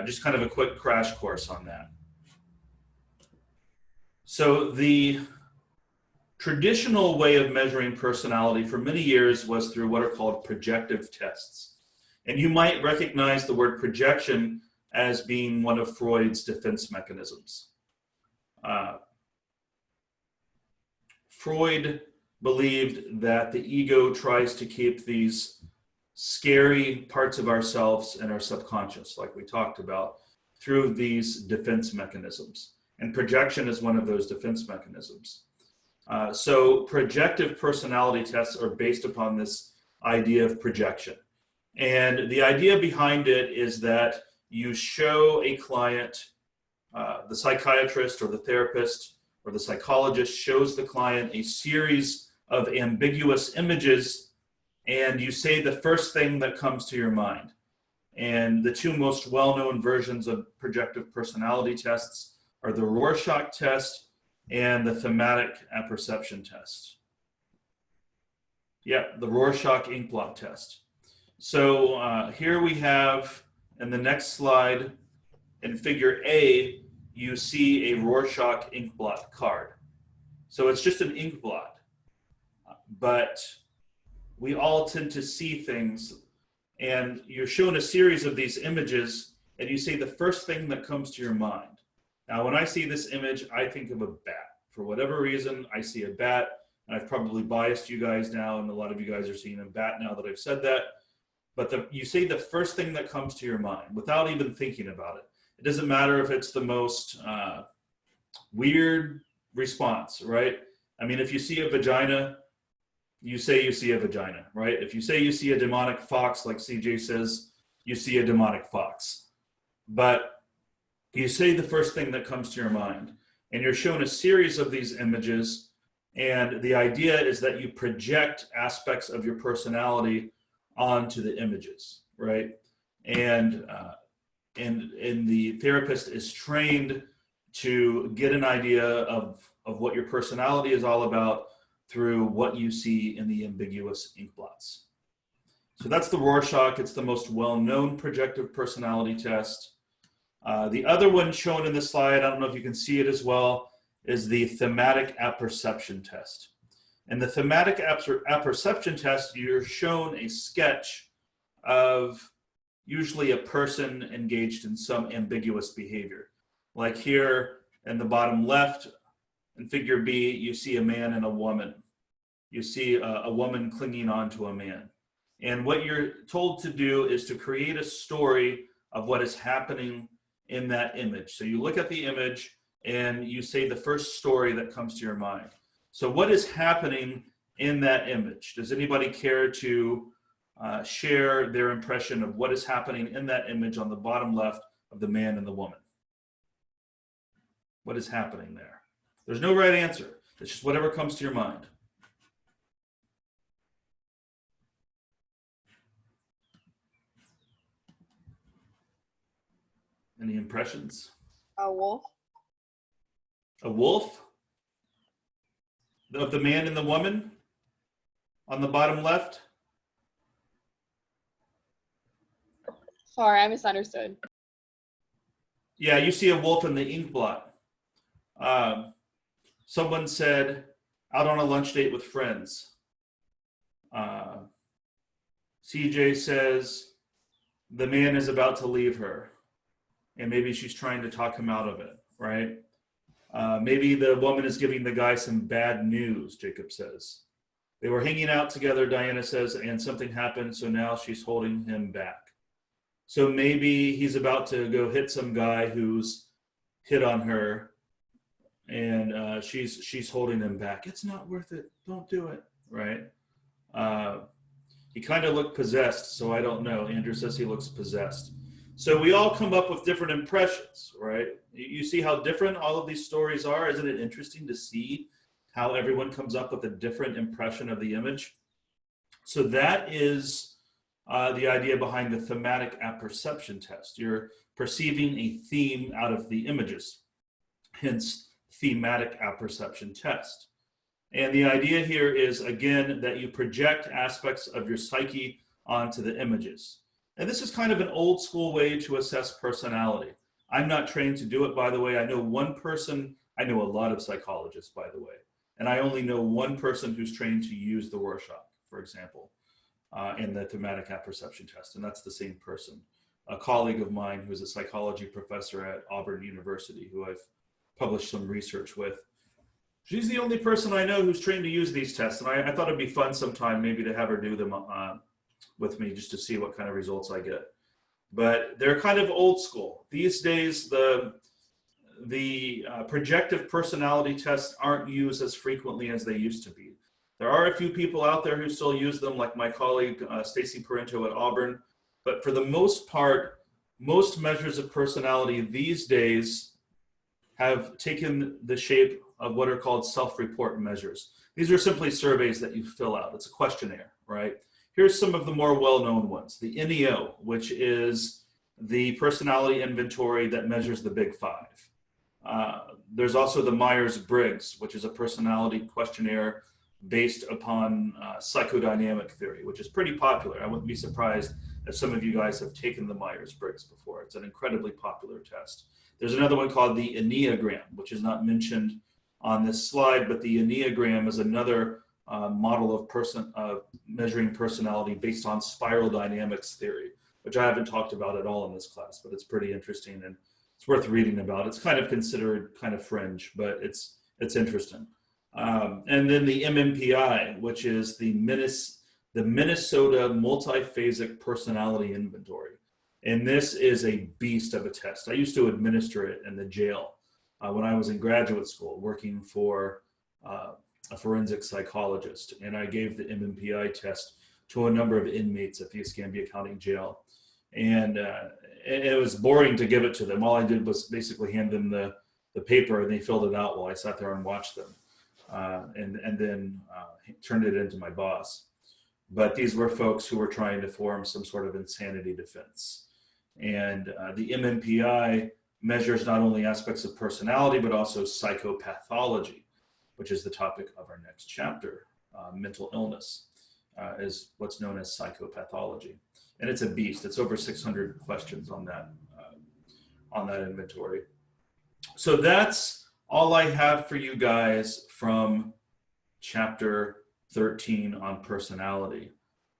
Just kind of a quick crash course on that. So the traditional way of measuring personality for many years was through what are called projective tests. And you might recognize the word projection as being one of Freud's defense mechanisms. Freud believed that the ego tries to keep these scary parts of ourselves and our subconscious, like we talked about, through these defense mechanisms. And projection is one of those defense mechanisms. So projective personality tests are based upon this idea of projection. And the idea behind it is that you show a client, the psychiatrist or the therapist or the psychologist shows the client a series of ambiguous images, and you say the first thing that comes to your mind. And the 2 most well-known versions of projective personality tests are the Rorschach test and the thematic apperception test. Yeah, the Rorschach inkblot test. So here we have, in the next slide, in figure A, you see a Rorschach inkblot card. So it's just an inkblot, but we all tend to see things, and you're shown a series of these images, and you say the first thing that comes to your mind. Now, when I see this image, I think of a bat. For whatever reason, I see a bat, and I've probably biased you guys now, and a lot of you guys are seeing a bat now that I've said that. But you say the first thing that comes to your mind without even thinking about it. It doesn't matter if it's the most weird response, right? I mean, if you see a vagina, you say you see a vagina, right? If you say you see a demonic fox, like CJ says, you see a demonic fox. But you say the first thing that comes to your mind, and you're shown a series of these images, and the idea is that you project aspects of your personality onto the images, right? And the therapist is trained to get an idea of what your personality is all about through what you see in the ambiguous ink blots. So that's the Rorschach. It's the most well-known projective personality test. The other one shown in the slide, I don't know if you can see it as well, is the thematic apperception test. In the thematic apperception test, you're shown a sketch of usually a person engaged in some ambiguous behavior. Like here in the bottom left, in figure B, you see a man and a woman. You see a woman clinging on to a man. And what you're told to do is to create a story of what is happening in that image. So you look at the image and you say the first story that comes to your mind. So what is happening in that image? Does anybody care to share their impression of what is happening in that image on the bottom left of the man and the woman? What is happening there? There's no right answer. It's just whatever comes to your mind. Any impressions? A wolf. A wolf? Of the man and the woman on the bottom left? Sorry, I misunderstood. Yeah, you see a wolf in the ink blot. Someone said, out on a lunch date with friends. CJ says, the man is about to leave her. And maybe she's trying to talk him out of it, right? Maybe the woman is giving the guy some bad news, Jacob says. They were hanging out together, Diana says, and something happened, so now she's holding him back. So maybe he's about to go hit some guy who's hit on her, and she's holding him back. It's not worth it. Don't do it, right? He kind of looked possessed, so I don't know. Andrew says he looks possessed. So we all come up with different impressions, right? You see how different all of these stories are? Isn't it interesting to see how everyone comes up with a different impression of the image? So that is the idea behind the thematic apperception test. You're perceiving a theme out of the images, hence thematic apperception test. And the idea here is, again, that you project aspects of your psyche onto the images. And this is kind of an old school way to assess personality. I'm not trained to do it, by the way. I know one person, I know a lot of psychologists, by the way, and I only know one person who's trained to use the Rorschach, for example, in the thematic apperception test, and that's the same person, a colleague of mine who's a psychology professor at Auburn University, who I've published some research with. She's the only person I know who's trained to use these tests, and I thought it'd be fun sometime maybe to have her do them with me just to see what kind of results I get. But they're kind of old school. These days, the projective personality tests aren't used as frequently as they used to be. There are a few people out there who still use them, like my colleague Stacy Parento at Auburn, but for the most part, most measures of personality these days have taken the shape of what are called self-report measures. These are simply surveys that you fill out. It's a questionnaire, right? Here's some of the more well-known ones. The NEO, which is the personality inventory that measures the big five. There's also the Myers-Briggs, which is a personality questionnaire based upon psychodynamic theory, which is pretty popular. I wouldn't be surprised if some of you guys have taken the Myers-Briggs before. It's an incredibly popular test. There's another one called the Enneagram, which is not mentioned on this slide, but the Enneagram is another model of measuring personality based on spiral dynamics theory, which I haven't talked about at all in this class, but it's pretty interesting and it's worth reading about. It's kind of considered kind of fringe, but it's interesting. And then the MMPI, which is the Minnesota Multiphasic Personality Inventory. And this is a beast of a test. I used to administer it in the jail when I was in graduate school working for a forensic psychologist. And I gave the MMPI test to a number of inmates at the Escambia County Jail. And it was boring to give it to them. All I did was basically hand them the paper and they filled it out while I sat there and watched them. And then turned it into my boss. But these were folks who were trying to form some sort of insanity defense. And the MMPI measures not only aspects of personality, but also psychopathology, which is the topic of our next chapter. Mental illness is what's known as psychopathology. And it's a beast. It's over 600 questions on that inventory. So that's all I have for you guys from chapter 13 on personality.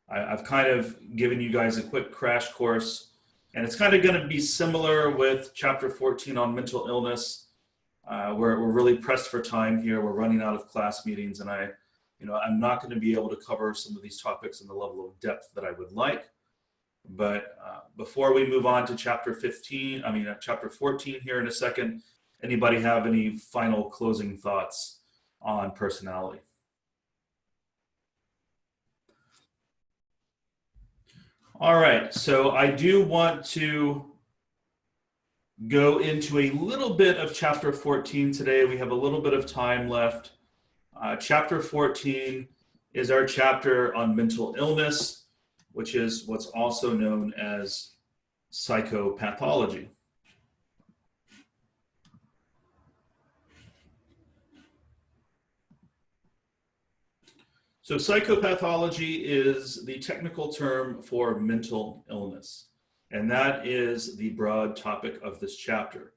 I've kind of given you guys a quick crash course, and it's kind of going to be similar with chapter 14 on mental illness. We're really pressed for time here. We're running out of class meetings, and I'm not going to be able to cover some of these topics in the level of depth that I would like. But before we move on to chapter 14 here in a second, anybody have any final closing thoughts on personality? All right, so I do want to go into a little bit of chapter 14 today. We have a little bit of time left. Chapter 14 is our chapter on mental illness, which is what's also known as psychopathology. So psychopathology is the technical term for mental illness, and that is the broad topic of this chapter.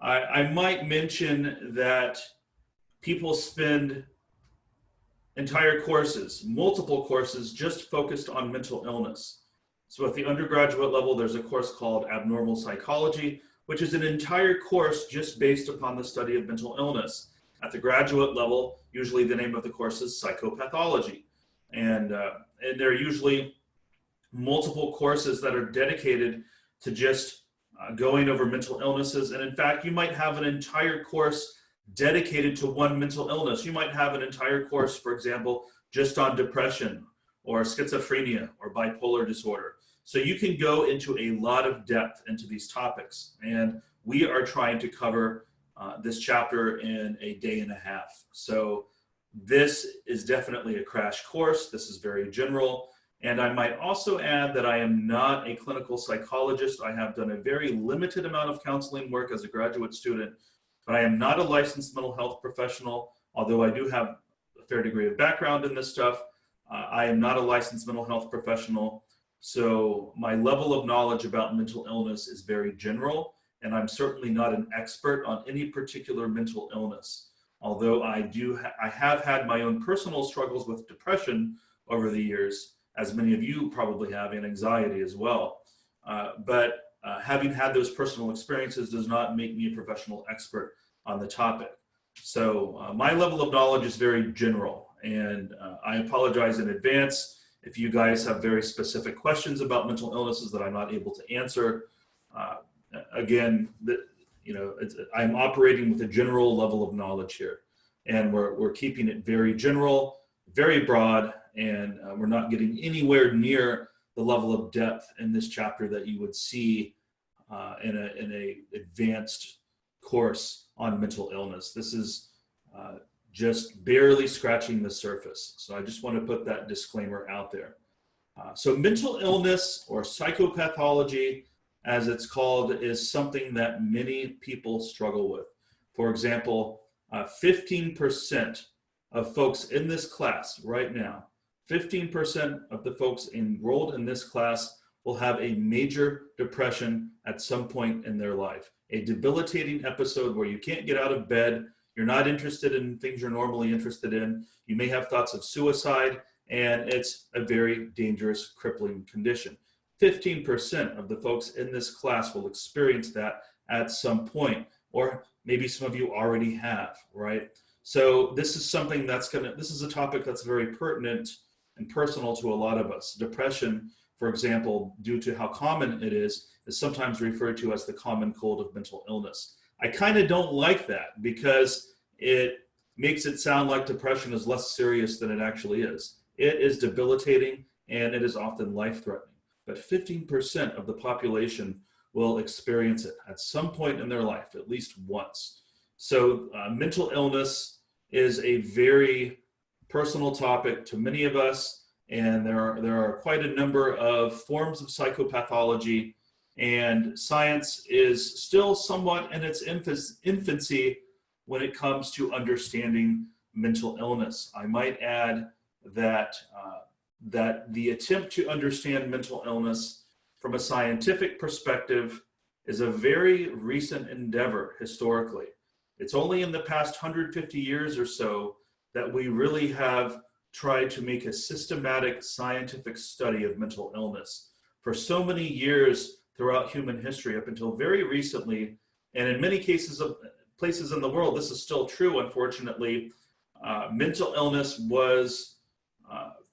I might mention that people spend entire courses, multiple courses, just focused on mental illness. So at the undergraduate level, there's a course called Abnormal Psychology, which is an entire course just based upon the study of mental illness. At the graduate level, usually the name of the course is Psychopathology. And there are usually multiple courses that are dedicated to just going over mental illnesses. And in fact, you might have an entire course dedicated to one mental illness. You might have an entire course, for example, just on depression or schizophrenia or bipolar disorder. So you can go into a lot of depth into these topics. And we are trying to cover this chapter in a day and a half. So this is definitely a crash course. This is very general. And I might also add that I am not a clinical psychologist. I have done a very limited amount of counseling work as a graduate student, but I am not a licensed mental health professional, although I do have a fair degree of background in this stuff. I am not a licensed mental health professional. So my level of knowledge about mental illness is very general, and I'm certainly not an expert on any particular mental illness. Although I have had my own personal struggles with depression over the years, as many of you probably have, and anxiety as well. But having had those personal experiences does not make me a professional expert on the topic. So my level of knowledge is very general, and I apologize in advance if you guys have very specific questions about mental illnesses that I'm not able to answer. Again, I'm operating with a general level of knowledge here, and we're keeping it very general, very broad, and we're not getting anywhere near the level of depth in this chapter that you would see in a advanced course on mental illness. This is just barely scratching the surface. So I just want to put that disclaimer out there. So mental illness, or psychopathology, as it's called, is something that many people struggle with. For example, 15% of folks in this class right now, 15% of the folks enrolled in this class will have a major depression at some point in their life. A debilitating episode where you can't get out of bed, you're not interested in things you're normally interested in, you may have thoughts of suicide, and it's a very dangerous, crippling condition. 15% of the folks in this class will experience that at some point, or maybe some of you already have, right? So this is something this is a topic that's very pertinent and personal to a lot of us. Depression, for example, due to how common it is sometimes referred to as the common cold of mental illness. I kind of don't like that because it makes it sound like depression is less serious than it actually is. It is debilitating and it is often life-threatening. But 15% of the population will experience it at some point in their life, at least once. So mental illness is a very personal topic to many of us, and there are quite a number of forms of psychopathology, And science is still somewhat in its infancy when it comes to understanding mental illness. I might add that, that the attempt to understand mental illness from a scientific perspective is a very recent endeavor historically. It's only in the past 150 years or so that we really have tried to make a systematic scientific study of mental illness. For so many years throughout human history, up until very recently, and in many cases of places in the world, this is still true, unfortunately, mental illness was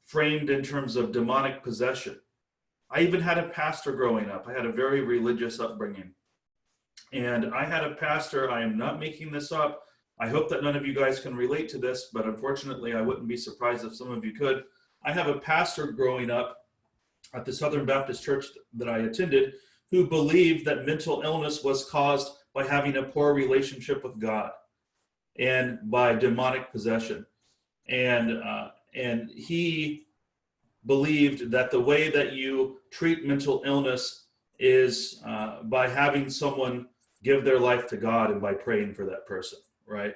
framed in terms of demonic possession. I even had a pastor growing up. I had a very religious upbringing. And I had a pastor, I am not making this up. I hope that none of you guys can relate to this, but unfortunately, I wouldn't be surprised if some of you could. I have a pastor growing up at the Southern Baptist Church that I attended who believed that mental illness was caused by having a poor relationship with God and by demonic possession. And he believed that the way that you treat mental illness is by having someone give their life to God and by praying for that person, right?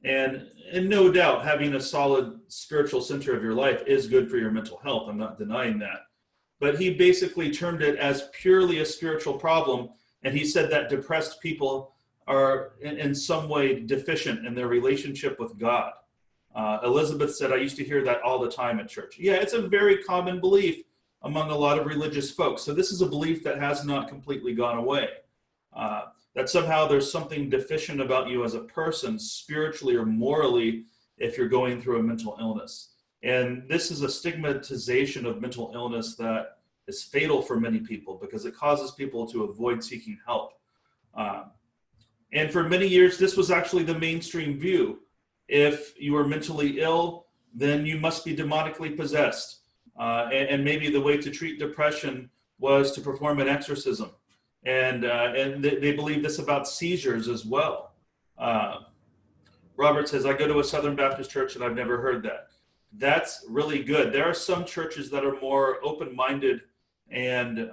And no doubt having a solid spiritual center of your life is good for your mental health. I'm not denying that. But he basically termed it as purely a spiritual problem. And he said that depressed people are in some way deficient in their relationship with God. Elizabeth said, I used to hear that all the time at church. Yeah, it's a very common belief among a lot of religious folks. So this is a belief that has not completely gone away. That somehow there's something deficient about you as a person, spiritually or morally, if you're going through a mental illness. And this is a stigmatization of mental illness that is fatal for many people because it causes people to avoid seeking help. And for many years, this was actually the mainstream view. If you are mentally ill, then you must be demonically possessed. And maybe the way to treat depression was to perform an exorcism. And they believe this about seizures as well. Robert says, I go to a Southern Baptist church and I've never heard that. That's really good. There are some churches that are more open-minded and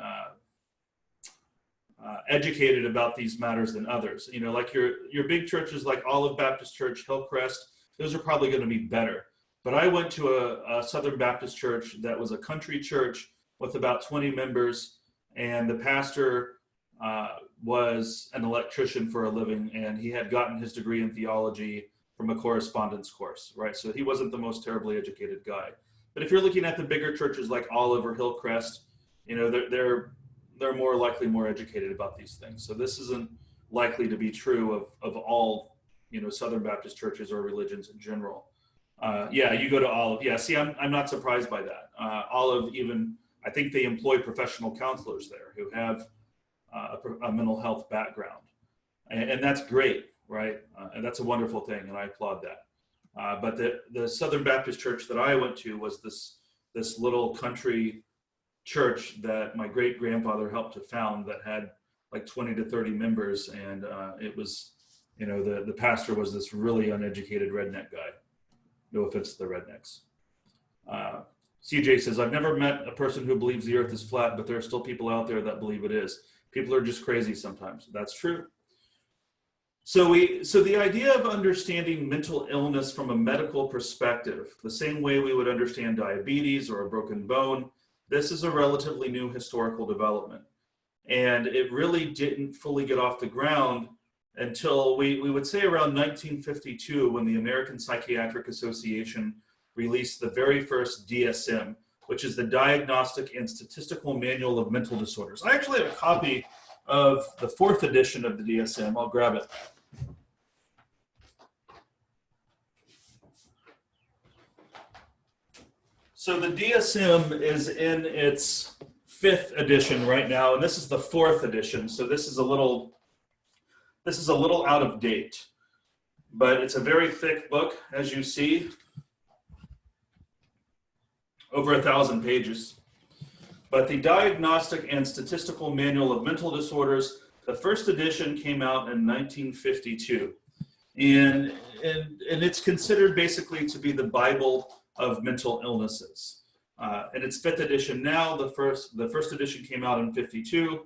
educated about these matters than others. You know, like your big churches like Olive Baptist Church, Hillcrest, those are probably going to be better. But I went to a Southern Baptist church that was a country church with about 20 members, and the pastor was an electrician for a living, and he had gotten his degree in theology from a correspondence course, right? So he wasn't the most terribly educated guy. But if you're looking at the bigger churches like Olive or Hillcrest, you know, they're more likely more educated about these things. So this isn't likely to be true of all, you know, Southern Baptist churches or religions in general. Yeah, you go to Olive. Yeah, see, I'm not surprised by that. Olive even, I think they employ professional counselors there who have a mental health background. And that's great, right? And that's a wonderful thing, and I applaud that. But the Southern Baptist church that I went to was this little country church that my great-grandfather helped to found that had like 20 to 30 members, and it was, you know, the pastor was this really uneducated redneck guy. No offense to the rednecks. CJ says, I've never met a person who believes the earth is flat, but there are still people out there that believe it is. People are just crazy sometimes. That's true. So the idea of understanding mental illness from a medical perspective, the same way we would understand diabetes or a broken bone, this is a relatively new historical development. And it really didn't fully get off the ground until we would say around 1952, when the American Psychiatric Association released the very first DSM, which is the Diagnostic and Statistical Manual of Mental Disorders. I actually have a copy of the 4th edition of the DSM. I'll grab it. So the DSM is in its 5th edition right now, and this is the 4th edition. So this is a little out of date, but it's a very thick book, as you see, over 1,000 pages. But the Diagnostic and Statistical Manual of Mental Disorders, the 1st edition came out in 1952. And it's considered basically to be the Bible of mental illnesses. In its 5th edition now, the first edition came out in 52.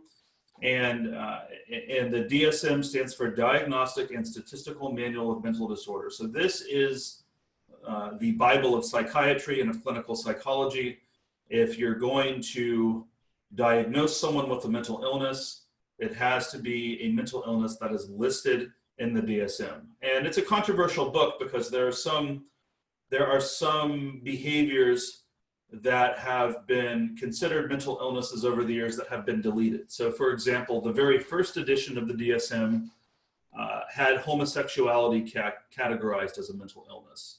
And the DSM stands for Diagnostic and Statistical Manual of Mental Disorders. So this is the Bible of psychiatry and of clinical psychology. If you're going to diagnose someone with a mental illness, it has to be a mental illness that is listed in the DSM. And it's a controversial book because there are some behaviors that have been considered mental illnesses over the years that have been deleted. So for example, the very first edition of the DSM had homosexuality categorized as a mental illness.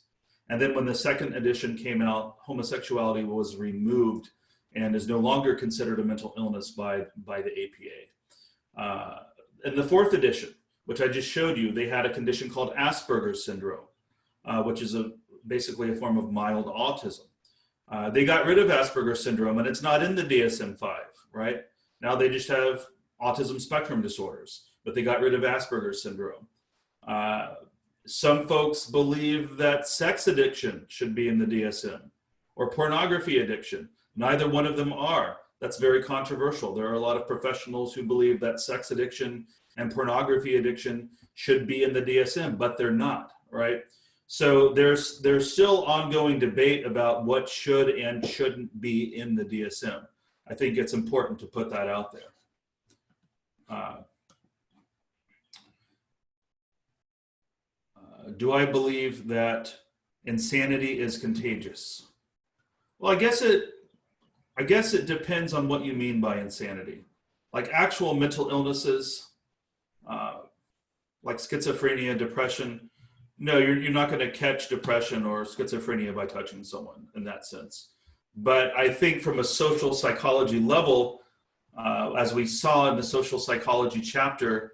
And then when the second edition came out, homosexuality was removed and is no longer considered a mental illness by the APA. In the fourth edition, which I just showed you, they had a condition called Asperger's syndrome, which is basically a form of mild autism. They got rid of Asperger's syndrome, and it's not in the DSM-5, right? Now they just have autism spectrum disorders, but they got rid of Asperger's syndrome. Some folks believe that sex addiction should be in the DSM, or pornography addiction. Neither one of them are. That's very controversial. There are a lot of professionals who believe that sex addiction and pornography addiction should be in the DSM, but they're not, right? So there's still ongoing debate about what should and shouldn't be in the DSM. I think it's important to put that out there. Do I believe that insanity is contagious? Well, I guess it depends on what you mean by insanity. Like actual mental illnesses, like schizophrenia, depression. No, you're not going to catch depression or schizophrenia by touching someone in that sense. But I think from a social psychology level, as we saw in the social psychology chapter,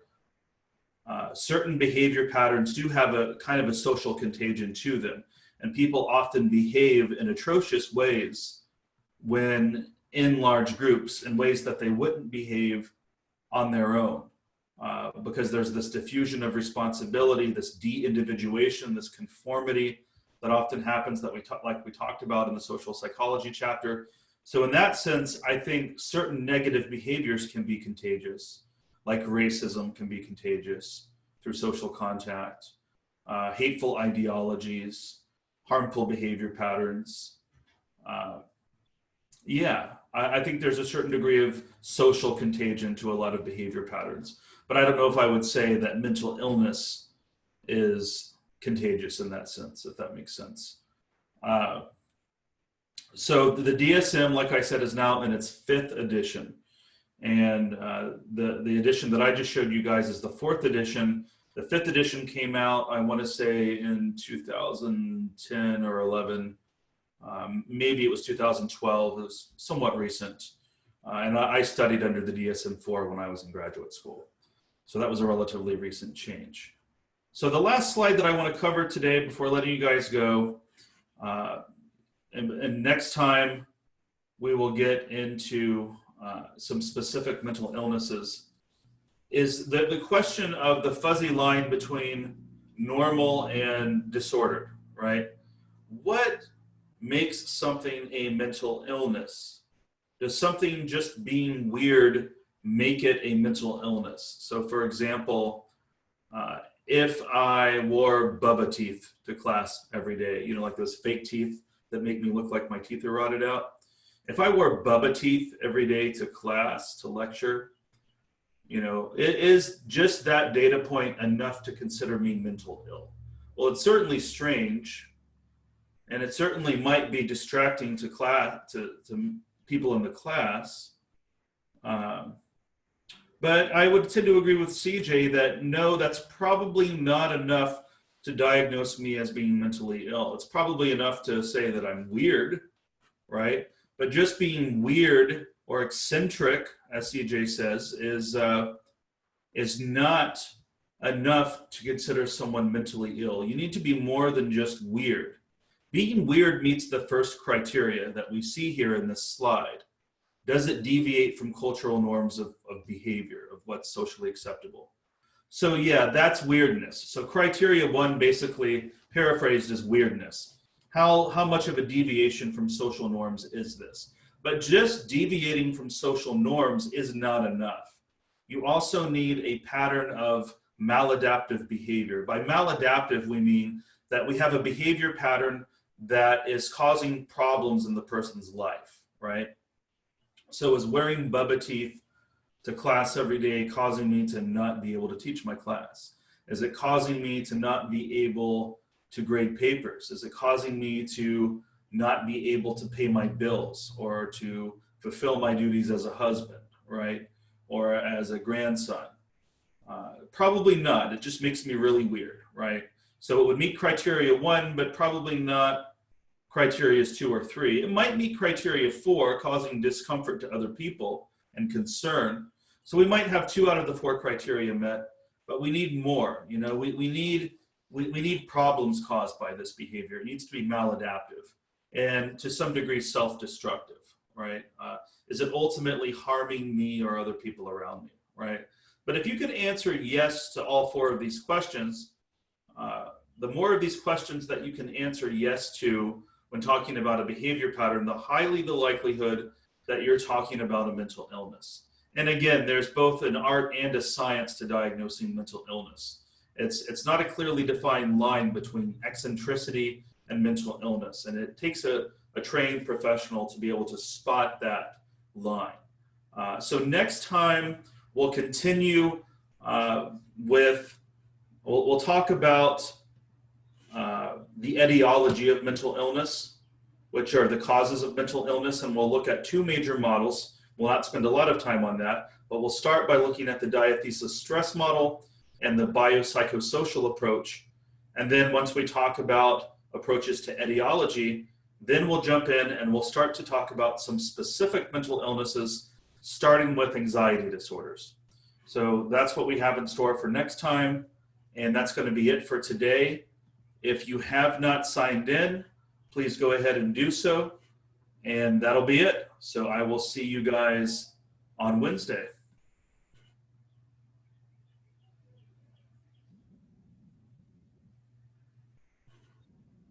certain behavior patterns do have a kind of a social contagion to them. And people often behave in atrocious ways when in large groups in ways that they wouldn't behave on their own. Because there's this diffusion of responsibility, this de-individuation, this conformity that often happens that we talked about in the social psychology chapter. So in that sense, I think certain negative behaviors can be contagious, like racism can be contagious through social contact, hateful ideologies, harmful behavior patterns. I think there's a certain degree of social contagion to a lot of behavior patterns. But I don't know if I would say that mental illness is contagious in that sense, if that makes sense. So the DSM, like I said, is now in its 5th edition. And the edition that I just showed you guys is the 4th edition. The 5th edition came out, I want to say, in 2010 or 11. Maybe it was 2012. It was somewhat recent. And I studied under the DSM-4 when I was in graduate school. So that was a relatively recent change. So the last slide that I want to cover today before letting you guys go, and next time we will get into some specific mental illnesses, is the question of the fuzzy line between normal and disordered, right? What makes something a mental illness? Does something just being weird make it a mental illness? So for example, if I wore Bubba teeth to class every day, like those fake teeth that make me look like my teeth are rotted out. If I wore Bubba teeth every day to class, to lecture, it is just that data point enough to consider me mental ill. Well, it's certainly strange, and it certainly might be distracting to class, to people in the class. But I would tend to agree with CJ that no, that's probably not enough to diagnose me as being mentally ill. It's probably enough to say that I'm weird, right? But just being weird or eccentric, as CJ says, is not enough to consider someone mentally ill. You need to be more than just weird. Being weird meets the first criteria that we see here in this slide. Does it deviate from cultural norms of behavior, of what's socially acceptable? So yeah, that's weirdness. So criteria 1 basically paraphrased as weirdness. How much of a deviation from social norms is this? But just deviating from social norms is not enough. you also need a pattern of maladaptive behavior. By maladaptive, we mean that we have a behavior pattern that is causing problems in the person's life, right? So is wearing Bubba teeth to class every day causing me to not be able to teach my class? Is it causing me to not be able to grade papers? Is it causing me to not be able to pay my bills or to fulfill my duties as a husband, right? Or as a grandson? Probably not. It just makes me really weird, right? So it would meet criteria 1, but probably not criterias 2 or 3. It might meet criteria 4, causing discomfort to other people and concern. So we might have 2 out of the 4 criteria met, but we need more. You know, we need problems caused by this behavior. It needs to be maladaptive and to some degree self-destructive, right? Is it ultimately harming me or other people around me, right? But if you can answer yes to all 4 of these questions, the more of these questions that you can answer yes to when talking about a behavior pattern, the highly the likelihood that you're talking about a mental illness. And again, there's both an art and a science to diagnosing mental illness. It's not a clearly defined line between eccentricity and mental illness, and it takes a trained professional to be able to spot that line. So next time we'll continue we'll talk about the etiology of mental illness, which are the causes of mental illness, and we'll look at 2 major models. We'll not spend a lot of time on that, but we'll start by looking at the diathesis stress model and the biopsychosocial approach. And then once we talk about approaches to etiology, then we'll jump in and we'll start to talk about some specific mental illnesses, starting with anxiety disorders. So that's what we have in store for next time, and that's going to be it for today. If you have not signed in, please go ahead and do so, and that'll be it. So I will see you guys on Wednesday.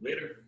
Later.